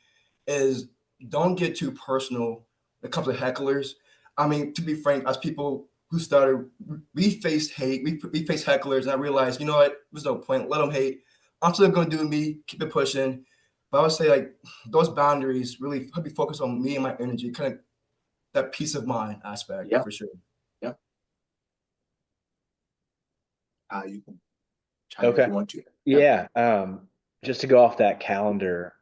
is don't get too personal when it comes to hecklers. I mean, to be frank, as people who started, we face hate, we face hecklers, and I realized, you know what, there's no point. Let them hate. I'm still going to do me, keep it pushing. But I would say like those boundaries really help me focus on me and my energy, kind of that peace of mind aspect Yeah. for sure. Yeah. You can chime in if Okay. you want to. Yeah. Just to go off that calendar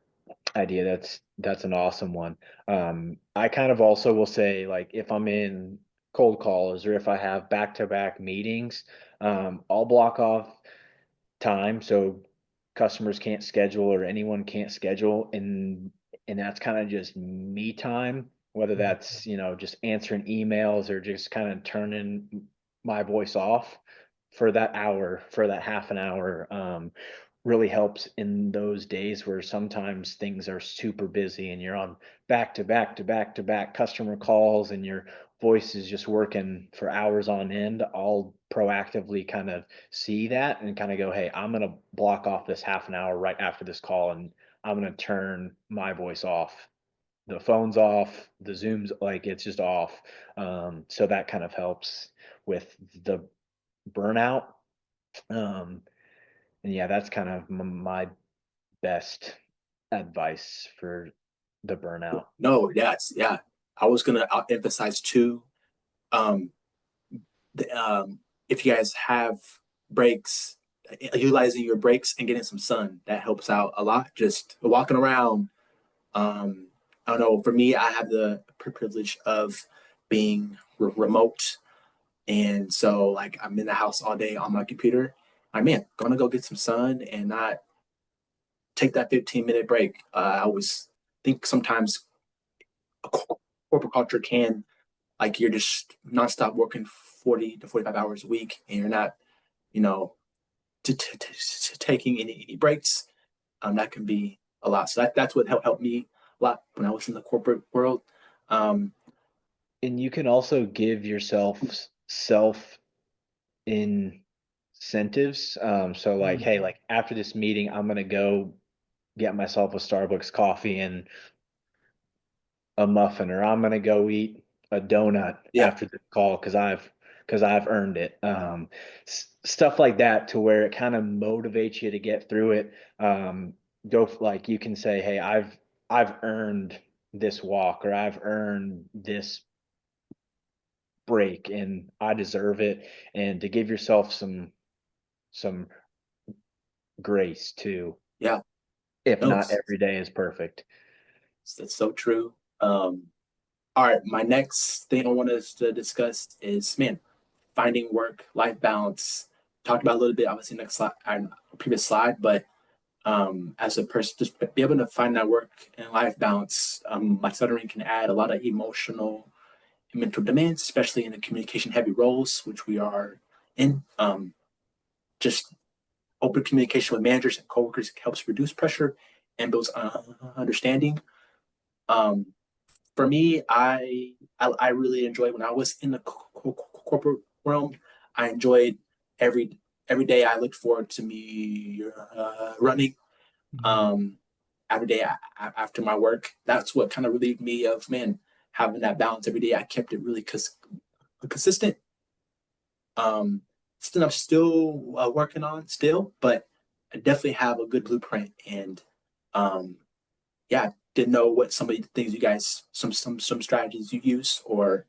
idea, that's an awesome one. I kind of also will say, like, if I'm in cold calls or if I have back-to-back meetings, I'll block off time so customers can't schedule or anyone can't schedule, and that's kind of just me time, whether that's, you know, just answering emails or just kind of turning my voice off for that hour, for that half an hour. Really helps in those days where sometimes things are super busy and you're on back to back to back to back customer calls and your voice is just working for hours on end. I'll proactively kind of see that and kind of go, hey, I'm going to block off this half an hour right after this call and I'm going to turn my voice off. The phone's off, the Zoom's like it's just off. So that kind of helps with the burnout. Um, and yeah, that's kind of my best advice for the burnout. No, yeah. I was gonna emphasize too. Um, if you guys have breaks, utilizing your breaks and getting some sun, that helps out a lot. Just walking around. I don't know. For me, I have the privilege of being remote, and so like I'm in the house all day on my computer. I'm gonna go get some sun and not take that 15-minute break. I always think sometimes a corporate culture can like you're just nonstop working 40 to 45 hours a week and you're not, you know, taking any breaks. That can be a lot. So that's what helped me a lot when I was in the corporate world. Um, And you can also give yourself self incentives. So like, hey, like after this meeting, I'm gonna go get myself a Starbucks coffee and a muffin, or I'm gonna go eat a donut Yeah. after the call because I've earned it. Stuff like that to where it kind of motivates you to get through it. Like you can say, hey, I've earned this walk or I've earned this break and I deserve it, and to give yourself some grace too, Yeah. if No, not every day is perfect. that's so true. All right. My next thing I want us to discuss is, finding work-life balance. Talked about a little bit, obviously, next slide, previous slide, but as a person, just be able to find that work and life balance. My stuttering can add a lot of emotional and mental demands, especially in the communication-heavy roles, which we are in. Just open communication with managers and coworkers helps reduce pressure and builds understanding. Um, for me, I really enjoyed when I was in the corporate realm. I enjoyed every every day. I looked forward to me running. Every day after my work. That's what kind of relieved me of having that balance every day. I kept it really consistent. Still, I'm still working on still, but I definitely have a good blueprint. And yeah, didn't know what some of the things you guys, some strategies you use, or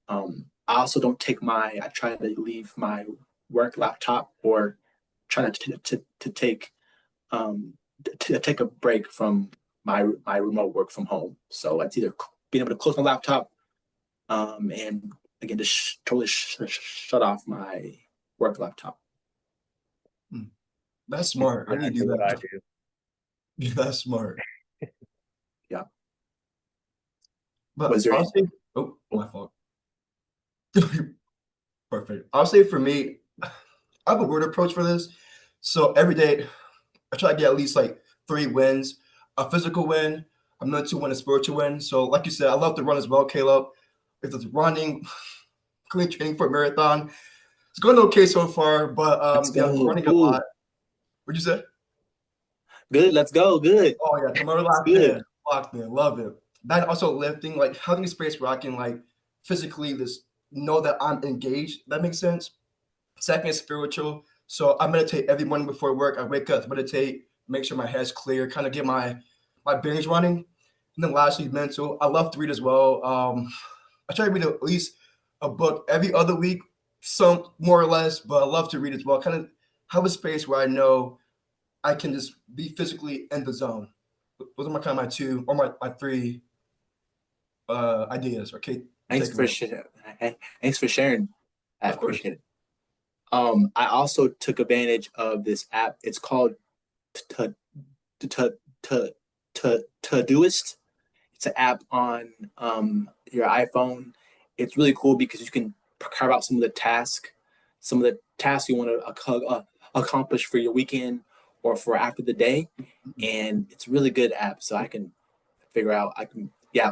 I also don't take my. I try to leave my work laptop or try to take to take a break from my remote work from home. So it's either being able to close my laptop and again just totally shut off my work laptop. That's smart. I need to do What I that. do. That's smart. Yeah. But Was there I'll say, oh, my fault. Perfect. I'll say for me, I have a word approach for this. So every day I try to get at least like 3 wins, a physical win, a mental win, a spiritual win. So like you said, I love to run as well, Caleb. If it's running, clean training for a marathon, it's going okay so far, but Let's go. running a Ooh, lot. What'd you say? good. Let's go. Good. Oh yeah, tomorrow It's locked good. in. Locked in. Love it. That also lifting, like having a space where I can like physically just know that I'm engaged. That makes sense. Second is spiritual. So I meditate every morning before work. I wake up, meditate, make sure my head's clear, kind of get my bearings running. And then lastly, mental. I love to read as well. I try to read at least a book every other week, some more or less, but I love to read as well. Kind of have a space where I know I can just be physically in the zone. Those are my kind of my two or my three ideas. Okay, Thanks for takeaways. sharing. Thanks for sharing. I Of course. appreciate it. I also took advantage of this app. It's called Todoist. It's an app on your iPhone. It's really cool because you can carve out some of the tasks you want to accomplish for your weekend or for after the day, and it's a really good app. So I can figure out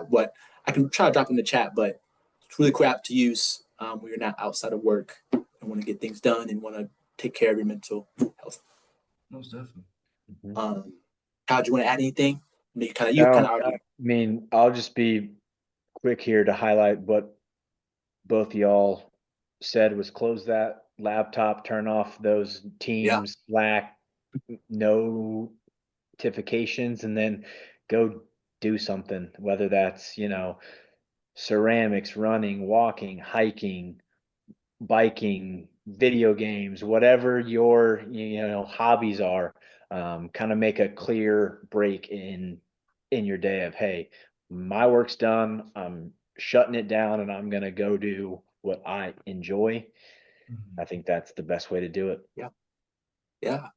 what I can try to drop in the chat, but it's a really cool app to use when you're not outside of work and want to get things done and want to take care of your mental health. Most definitely. Kyle, do you want to add anything? You kind of No, already. I mean, I'll just be quick here to highlight what both y'all said was close that laptop, turn off those Teams, Slack, notifications, and then go do something, whether that's, ceramics, running, walking, hiking, biking, video games, whatever your hobbies are. Kind of make a clear break in your day of, hey, my work's done, I'm shutting it down, and I'm gonna go do what I enjoy. I think that's the best way to do it. Yeah.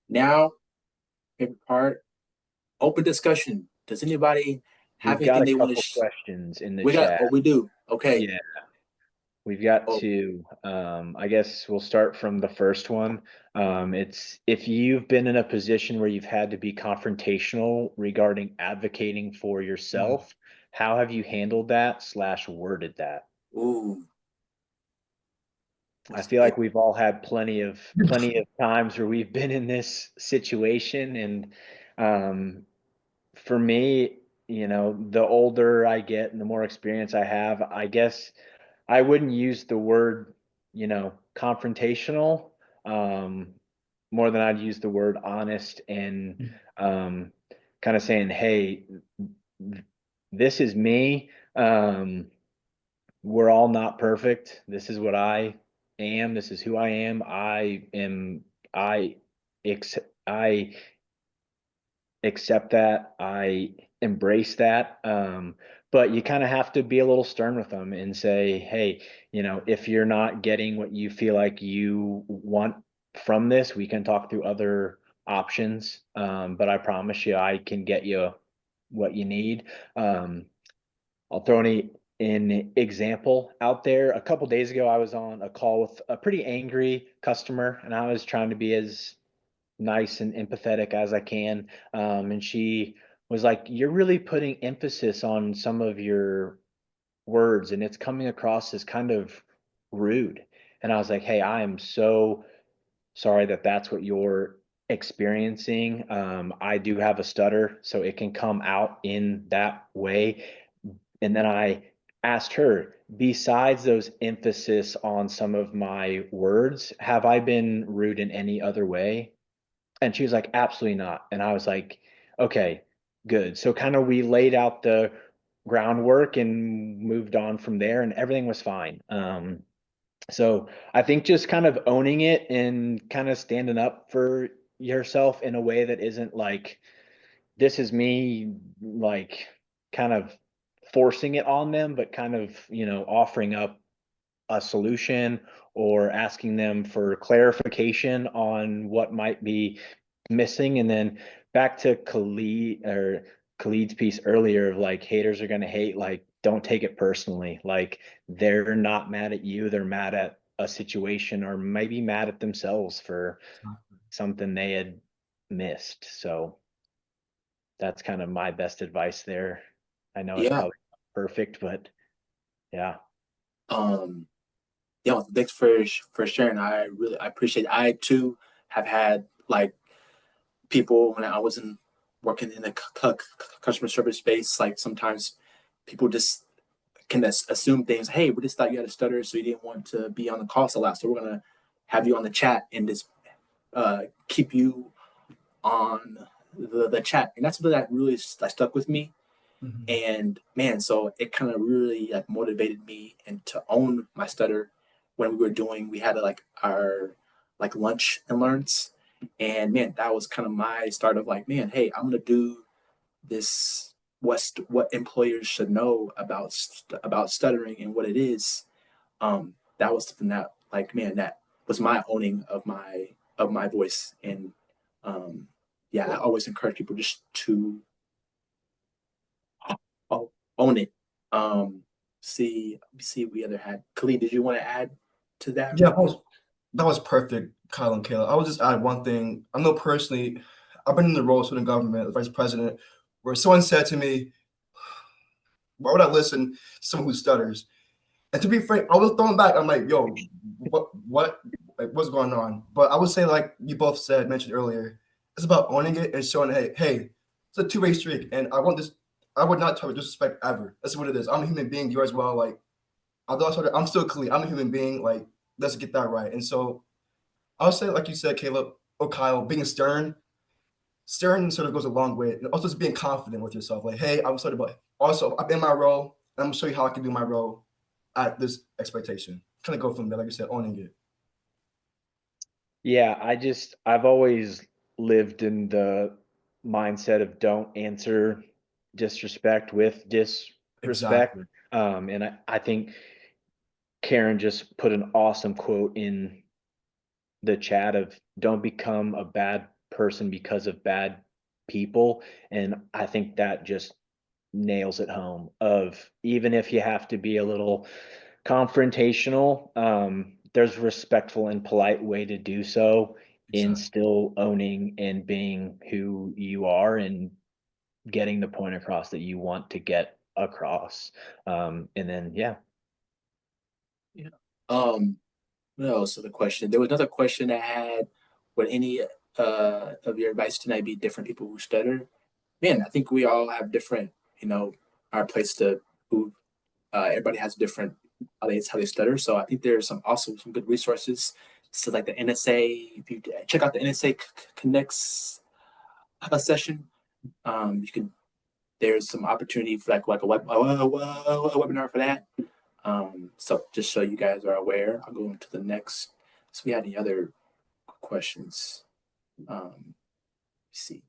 Now, favorite part, open discussion. Does anybody have We've got anything a they want to couple questions in the we got, chat. oh, we do. Okay. Yeah, we've got Oh, two. I guess we'll start from the first one. It's if you've been in a position where you've had to be confrontational regarding advocating for yourself, how have you handled that / worded that? ooh. I feel like we've all had plenty of times where we've been in this situation, and for me, the older I get and the more experience I have, I guess I wouldn't use the word, confrontational, more than I'd use the word honest and kind of saying, hey, this is me. We're all not perfect. This is what I am. This is who I am. I ex, I accept that. I embrace that. But you kind of have to be a little stern with them and say, hey, if you're not getting what you feel like you want from this, we can talk through other options. But I promise you, I can get you what you need. I'll throw an example out there. A couple days ago, I was on a call with a pretty angry customer, and I was trying to be as nice and empathetic as I can. And she was like, "You're really putting emphasis on some of your words, and it's coming across as kind of rude." And I was like, "Hey, I am so sorry that that's what you're experiencing. I do have a stutter, so it can come out in that way." And then I asked her, besides those emphasis on some of my words, have I been rude in any other way? And she was like, absolutely not. And I was like, okay, good. So kind of we laid out the groundwork and moved on from there, and everything was fine. So I think just kind of owning it and kind of standing up for yourself in a way that isn't like, this is me, like kind of forcing it on them, but kind of, offering up a solution or asking them for clarification on what might be missing. And then back to Khalid's piece earlier of like, haters are going to hate, like, don't take it personally. Like, they're not mad at you, they're mad at a situation or maybe mad at themselves for something they had missed. So that's kind of my best advice there. I know it's Yeah. probably not perfect, but yeah. Yeah, thanks for sharing. I appreciate it. I too have had like people when I was working in the customer service space, like sometimes people just can assume things. Hey, we just thought you had a stutter, so you didn't want to be on the call so loud. So we're gonna have you on the chat and just keep you on the chat. And that's something that really stuck with me. Mhm. And man, so it kind of really like motivated me and to own my stutter when we had like our like lunch and learns. And man, that was kind of my start of like, man, hey, I'm gonna do this. What employers should know about stuttering and what it is. That was something that like, man, that was my owning of my voice. And yeah, I always encourage people just to own it. See, we other had Khalid. Did you want to add to that Yeah, real quick? that was perfect, Kyle and Kayla. I will just add one thing. I know personally, I've been in the role of student government, the vice president, where someone said to me, "Why would I listen to someone who stutters?" And to be frank, I was thrown back. I'm like, "Yo, like, what's going on?" But I would say, like you both mentioned earlier, it's about owning it and showing, hey, it's a two-way street, and I want this. I would not tolerate disrespect ever. That's what it is. I'm a human being. You as well. Like, although I'm still clean. I'm a human being. Like, let's get that right. And so I'll say, like you said, Caleb or Kyle, being stern sort of goes a long way. And also just being confident with yourself. Like, hey, I'm sort of, but also I'm in my role, and I'm gonna show you how I can do my role at this expectation. Kind of go from there, like you said, owning it. Yeah, I've always lived in the mindset of don't answer disrespect with disrespect. Exactly. And I think Karen just put an awesome quote in the chat of don't become a bad person because of bad people. And I think that just nails it home of even if you have to be a little confrontational, there's respectful and polite way to do so in Exactly. still owning and being who you are and getting the point across that you want to get across. And then yeah. Yeah. No. So the question. There was another question that had, would any of your advice tonight be different people who stutter? Man, I think we all have different, our place to who. Everybody has different how they stutter. So I think there's some good resources. So like the NSA. If you check out the NSA Connects session, you can. There's some opportunity for like a webinar for that. So just so you guys are aware, I'll go into the next. So we had any other questions? Let's see.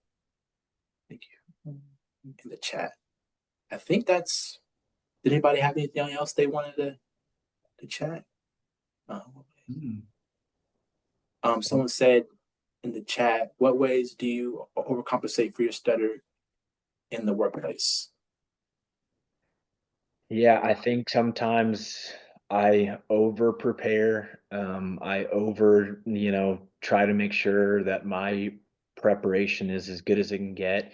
Thank you in the chat. I think that's. Did anybody have anything else they wanted to chat? Mm. Someone said in the chat, "What ways do you overcompensate for your stutter in the workplace?" Yeah, I think sometimes I over prepare. I over, try to make sure that my preparation is as good as it can get.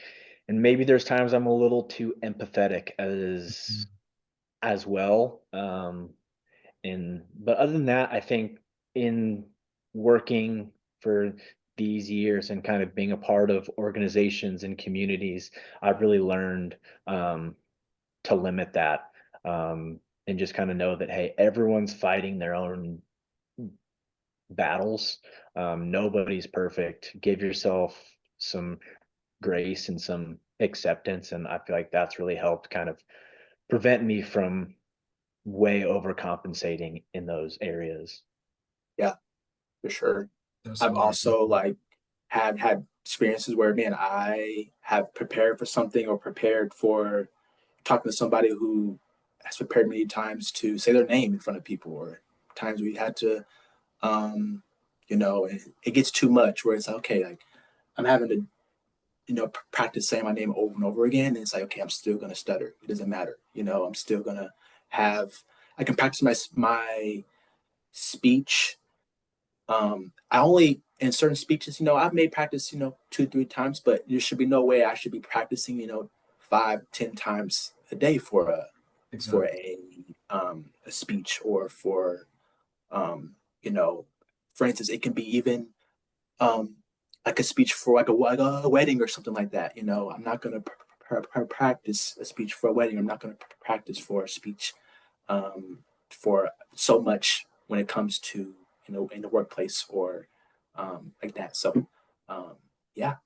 And maybe there's times I'm a little too empathetic as well. And but other than that, I think in working for these years and kind of being a part of organizations and communities, I've really learned to limit that, and just kind of know that hey, everyone's fighting their own battles. Nobody's perfect. Give yourself some grace and some acceptance, and I feel like that's really helped kind of prevent me from way overcompensating in those areas. Yeah, for sure. That's I've smart. also like have had experiences where, man, I have prepared for something or prepared for talking to somebody who has prepared many times to say their name in front of people, or times we had to, um, it gets too much where it's like, okay, like I'm having to, practice saying my name over and over again. And it's like, okay, I'm still going to stutter. It doesn't matter. I'm still going to have, I can practice my speech. I only in certain speeches, I may practice, 2-3 times, but there should be no way I should be practicing, 5-10 times a day for a speech, or for you know, for instance, it can be even like a speech for like a wedding or something like that. I'm not gonna practice a speech for a wedding. I'm not gonna practice for a speech for so much when it comes to in the workplace, or like that. So yeah.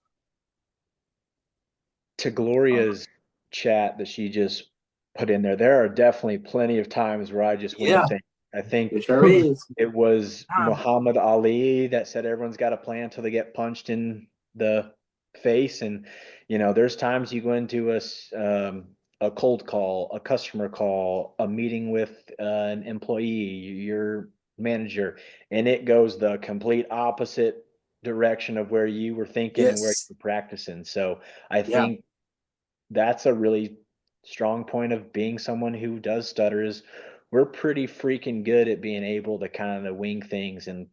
To Um, Gloria's chat that she just put in there, there are definitely plenty of times where I just wing yeah, things. I think it sure is. it was Muhammad Ali that said everyone's got a plan until they get punched in the face. And, there's times you go into a cold call, a customer call, a meeting with an employee, your manager, and it goes the complete opposite direction of where you were thinking and where you Yes. were practicing. So I Yeah. think that's a really strong point of being someone who does stutter is we're pretty freaking good at being able to kind of wing things and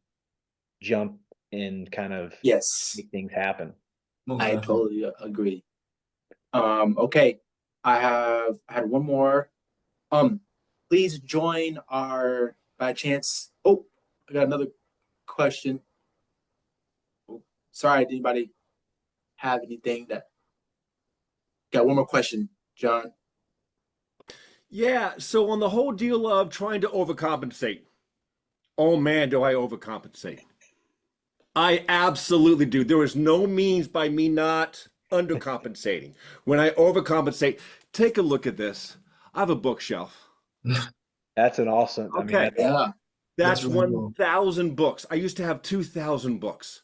jump and kind of Yes. make things happen. Most I definitely. totally agree. Okay. I had one more. Please join our, by chance. Oh, I got another question. Oh, sorry, did anybody have anything that got one more question, John? Yeah, so on the whole deal of trying to overcompensate, oh man, do I overcompensate. I absolutely do. There is no means by me not undercompensating. When I overcompensate, take a look at this. I have a bookshelf. That's an awesome, I mean, Okay, that's awesome. Yeah. that's really cool. 1,000 books. I used to have 2,000 books,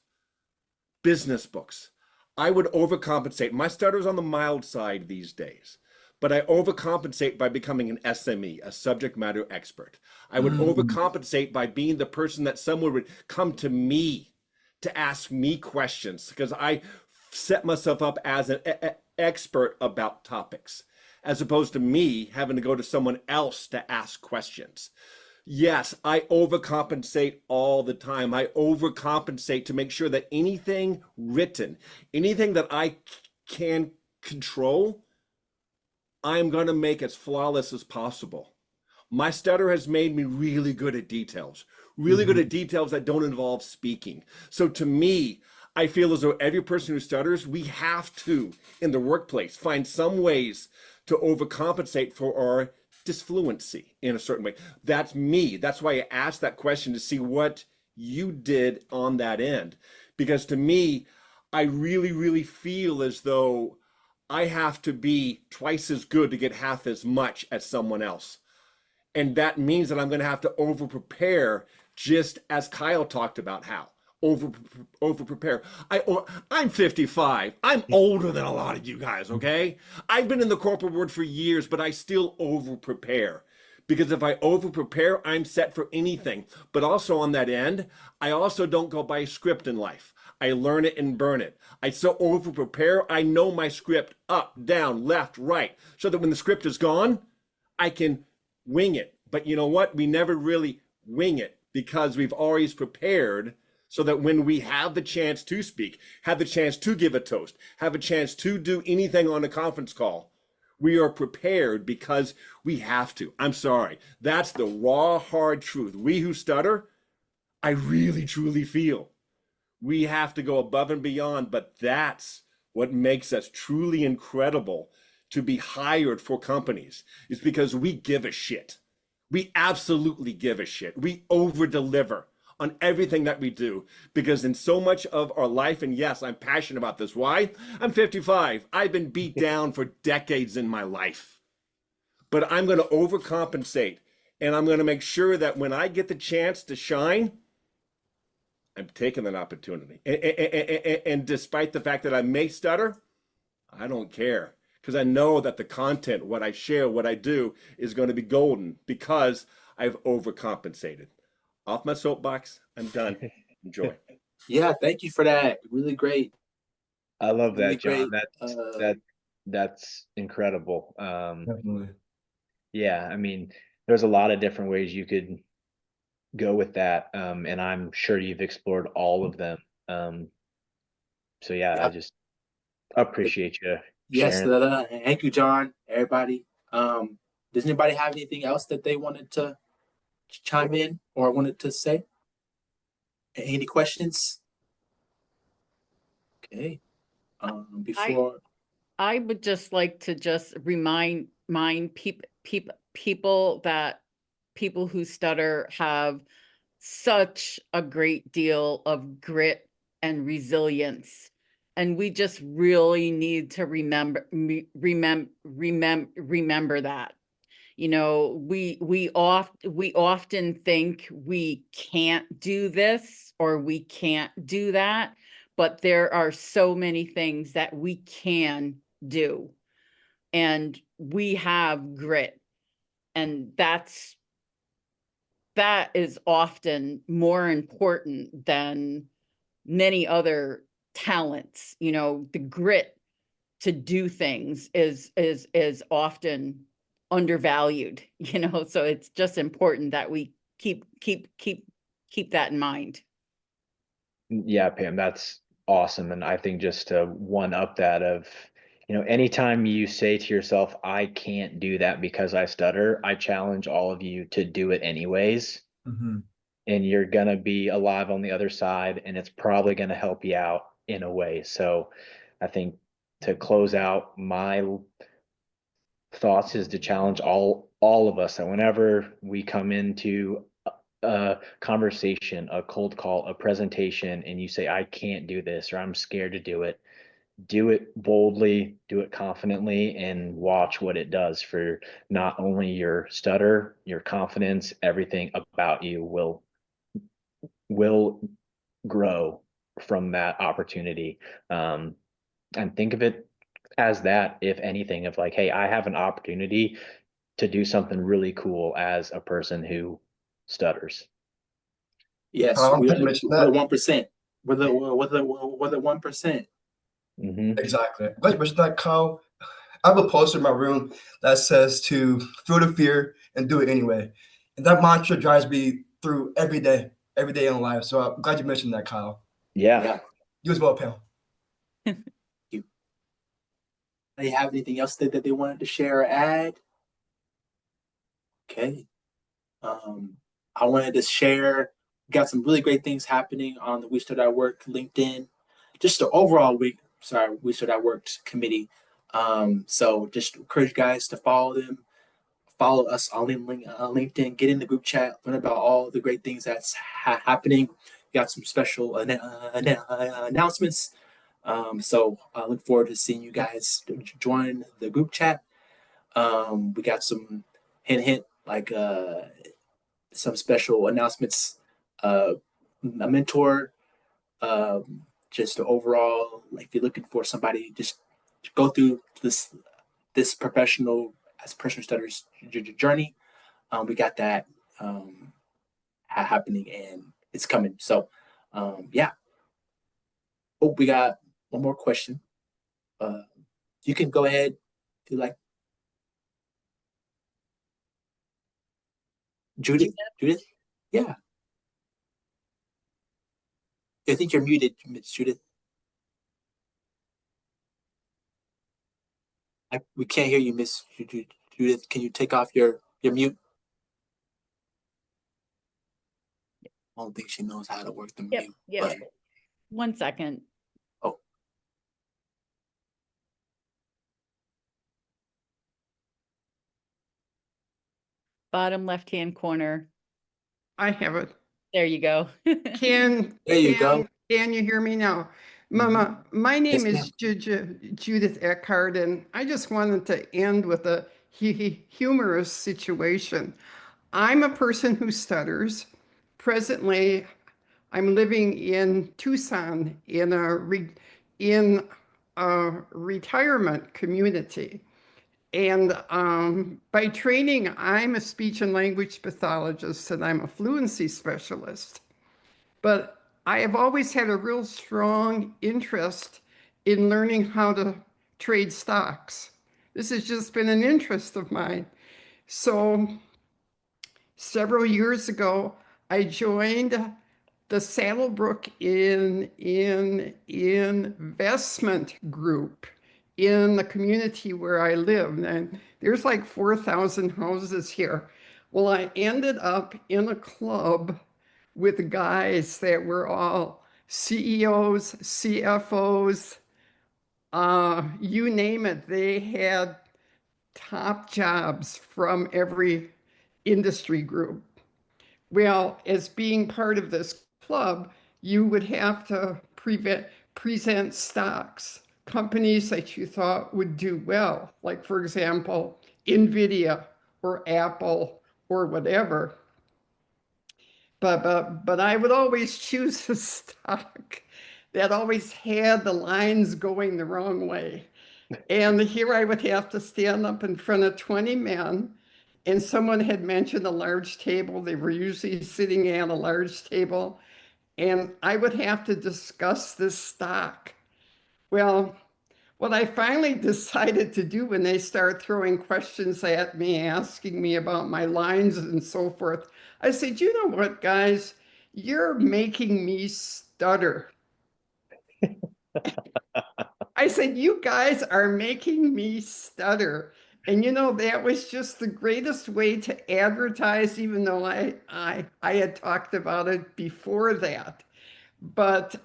business books. I would overcompensate. My stutter's on the mild side these days, but I overcompensate by becoming an SME, a subject matter expert. I would overcompensate by being the person that someone would come to me to ask me questions, because I set myself up as an expert about topics, as opposed to me having to go to someone else to ask questions. Yes, I overcompensate all the time. I overcompensate to make sure that anything written, anything that I can control, I'm going to make as flawless as possible. My stutter has made me really good at details, really good at details that don't involve speaking. So to me, I feel as though every person who stutters, we have to, in the workplace, find some ways to overcompensate for our disfluency in a certain way. That's me. That's why I asked that question, to see what you did on that end. Because to me, I really, really feel as though I have to be twice as good to get half as much as someone else. And that means that I'm going to have to over prepare, just as Kyle talked about how over prepare. I'm 55. I'm older than a lot of you guys, okay? I've been in the corporate world for years, but I still over prepare. Because if I over prepare, I'm set for anything. But also on that end, I also don't go by script in life. I learn it and burn it. I so over prepare, I know my script up, down, left, right, so that when the script is gone, I can wing it. But you know what? We never really wing it, because we've always prepared, so that when we have the chance to speak, have the chance to give a toast, have a chance to do anything on a conference call, we are prepared because we have to. I'm sorry. That's the raw, hard truth. We who stutter, I really, truly feel we have to go above and beyond, but that's what makes us truly incredible to be hired for companies, is because we give a shit. We absolutely give a shit. We over deliver on everything that we do, because in so much of our life, and yes, I'm passionate about this. Why? I'm 55. I've been beat down for decades in my life, but I'm going to overcompensate, and I'm going to make sure that when I get the chance to shine, I'm taking that opportunity. And despite the fact that I may stutter, I don't care, because I know that the content, what I share, what I do, is going to be golden, because I've overcompensated. Off my soapbox. I'm done. Enjoy. Yeah. Thank you for that. Really great. I love Really that, John. great. That's incredible. Definitely. Yeah, I mean, there's a lot of different ways you could go with that. And I'm sure you've explored all of them. So yeah, I Yeah. just appreciate you Yes, sharing. thank you, John. Everybody. Does anybody have anything else that they wanted to chime in or wanted to say? Any questions? Okay. Before I would just like to just remind people that people who stutter have such a great deal of grit and resilience. And we just really need to remember that. You know, we often think we can't do this or we can't do that, but there are so many things that we can do. And we have grit. And that is often more important than many other talents. You know, the grit to do things is often undervalued, you know, so it's just important that we keep that in mind. Yeah, Pam, that's awesome. And I think just to one up that of, anytime you say to yourself, I can't do that because I stutter, I challenge all of you to do it anyways. Mhm. And you're going to be alive on the other side, and it's probably going to help you out in a way. So I think to close out my thoughts is to challenge all of us that whenever we come into a conversation, a cold call, a presentation, and you say, I can't do this, or I'm scared to do it boldly, do it confidently, and watch what it does for not only your stutter, your confidence, everything about you will grow from that opportunity. And think of it as that, if anything, of like, hey, I have an opportunity to do something really cool as a person who stutters. yes, I'm pretty much we're the that. 1%. We're the 1%. Mm-hmm. Exactly. I'm glad you mentioned that, Kyle. I have a poster in my room that says to feel the fear and do it anyway. And that mantra drives me through every day in life. So I'm glad you mentioned that, Kyle. Yeah. Yeah. You as well, Pam. You. They have anything else that they wanted to share or add? Okay. I wanted to share. Got some really great things happening on the WeStutter Work LinkedIn. Just the overall WeStutter Work committee. So just encourage you guys to follow them. Follow us on LinkedIn. Get in the group chat. Learn about all the great things that's happening. Got some special announcements. So I look forward to seeing you guys join the group chat. We got some hint like some special announcements. A mentor, just overall, like if you're looking for somebody, just go through this professional stutters journey. We got that happening and it's coming. So yeah. Oh, we got one more question. You can go ahead if you like. Judith? Yeah. I think you're muted, Miss Judith. We can't hear you, Miss Judith. Can you take off your mute? I don't think she knows how to work the Yep, mute yep. button. 1 second. Oh. Bottom left-hand corner. I have it. There you go. Can There you go. Can you hear me now? Mama, my name is Judith Eckhart, and I just wanted to end with a humorous situation. I'm a person who stutters. Presently, I'm living in Tucson in a retirement community. And by training, I'm a speech and language pathologist and I'm a fluency specialist. But I have always had a real strong interest in learning how to trade stocks. This has just been an interest of mine. So several years ago, I joined the Saddlebrook investment group in the community where I live. And there's like 4,000 houses here. Well, I ended up in a club with guys that were all CEOs, CFOs, you name it. They had top jobs from every industry group. Well, as being part of this club, you would have to present stocks, companies that you thought would do well, like, for example, NVIDIA or Apple or whatever. But I would always choose a stock that always had the lines going the wrong way. And here I would have to stand up in front of 20 men, and someone had mentioned a large table. They were usually sitting at a large table, and I would have to discuss this stock. Well, what I finally decided to do when they start throwing questions at me, asking me about my lines and so forth, I said, you know what, guys? You're making me stutter. I said, you guys are making me stutter. And you know, that was just the greatest way to advertise, even though I had talked about it before that. But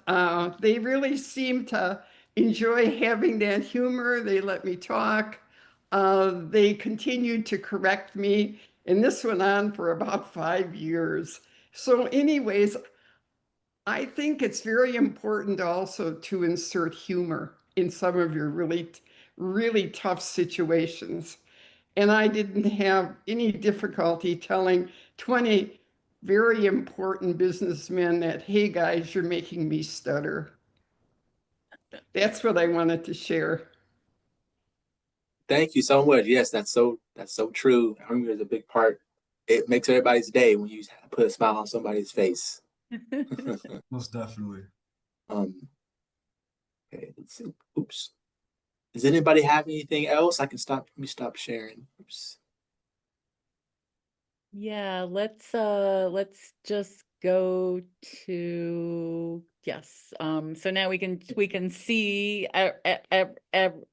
they really seemed to enjoy having that humor. They let me talk. They continued to correct me. And this went on for about 5 years. So anyways, I think it's very important also to insert humor in some of your really tough situations. And I didn't have any difficulty telling 20 very important businessmen that, hey guys, you're making me stutter. That's what I wanted to share. Thank you so much. Yes, that's so true. Humor is a big part. It makes everybody's day when you put a smile on somebody's face. Most definitely. Okay, let's see. Oops. Does anybody have anything else? I can stop. Let me stop sharing. Oops. Yeah, let's just go to yes. So now we can see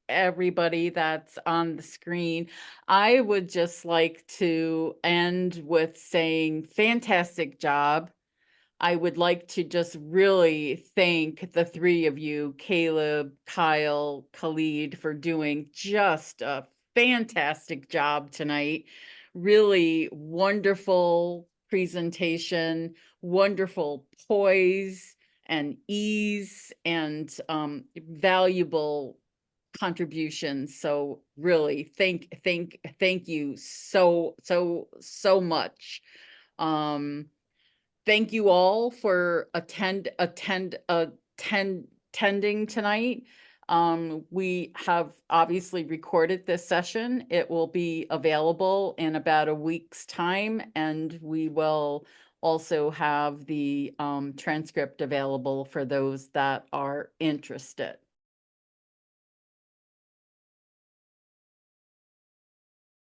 everybody that's on the screen. I would just like to end with saying fantastic job. I would like to just really thank the three of you, Caleb, Kyle, Khalid, for doing just a fantastic job tonight. Really wonderful presentation, wonderful poise and ease, and valuable contributions. So really thank you so much. Thank you all for attending tonight. We have obviously recorded this session. It will be available in about a week's time, and we will also have the transcript available for those that are interested.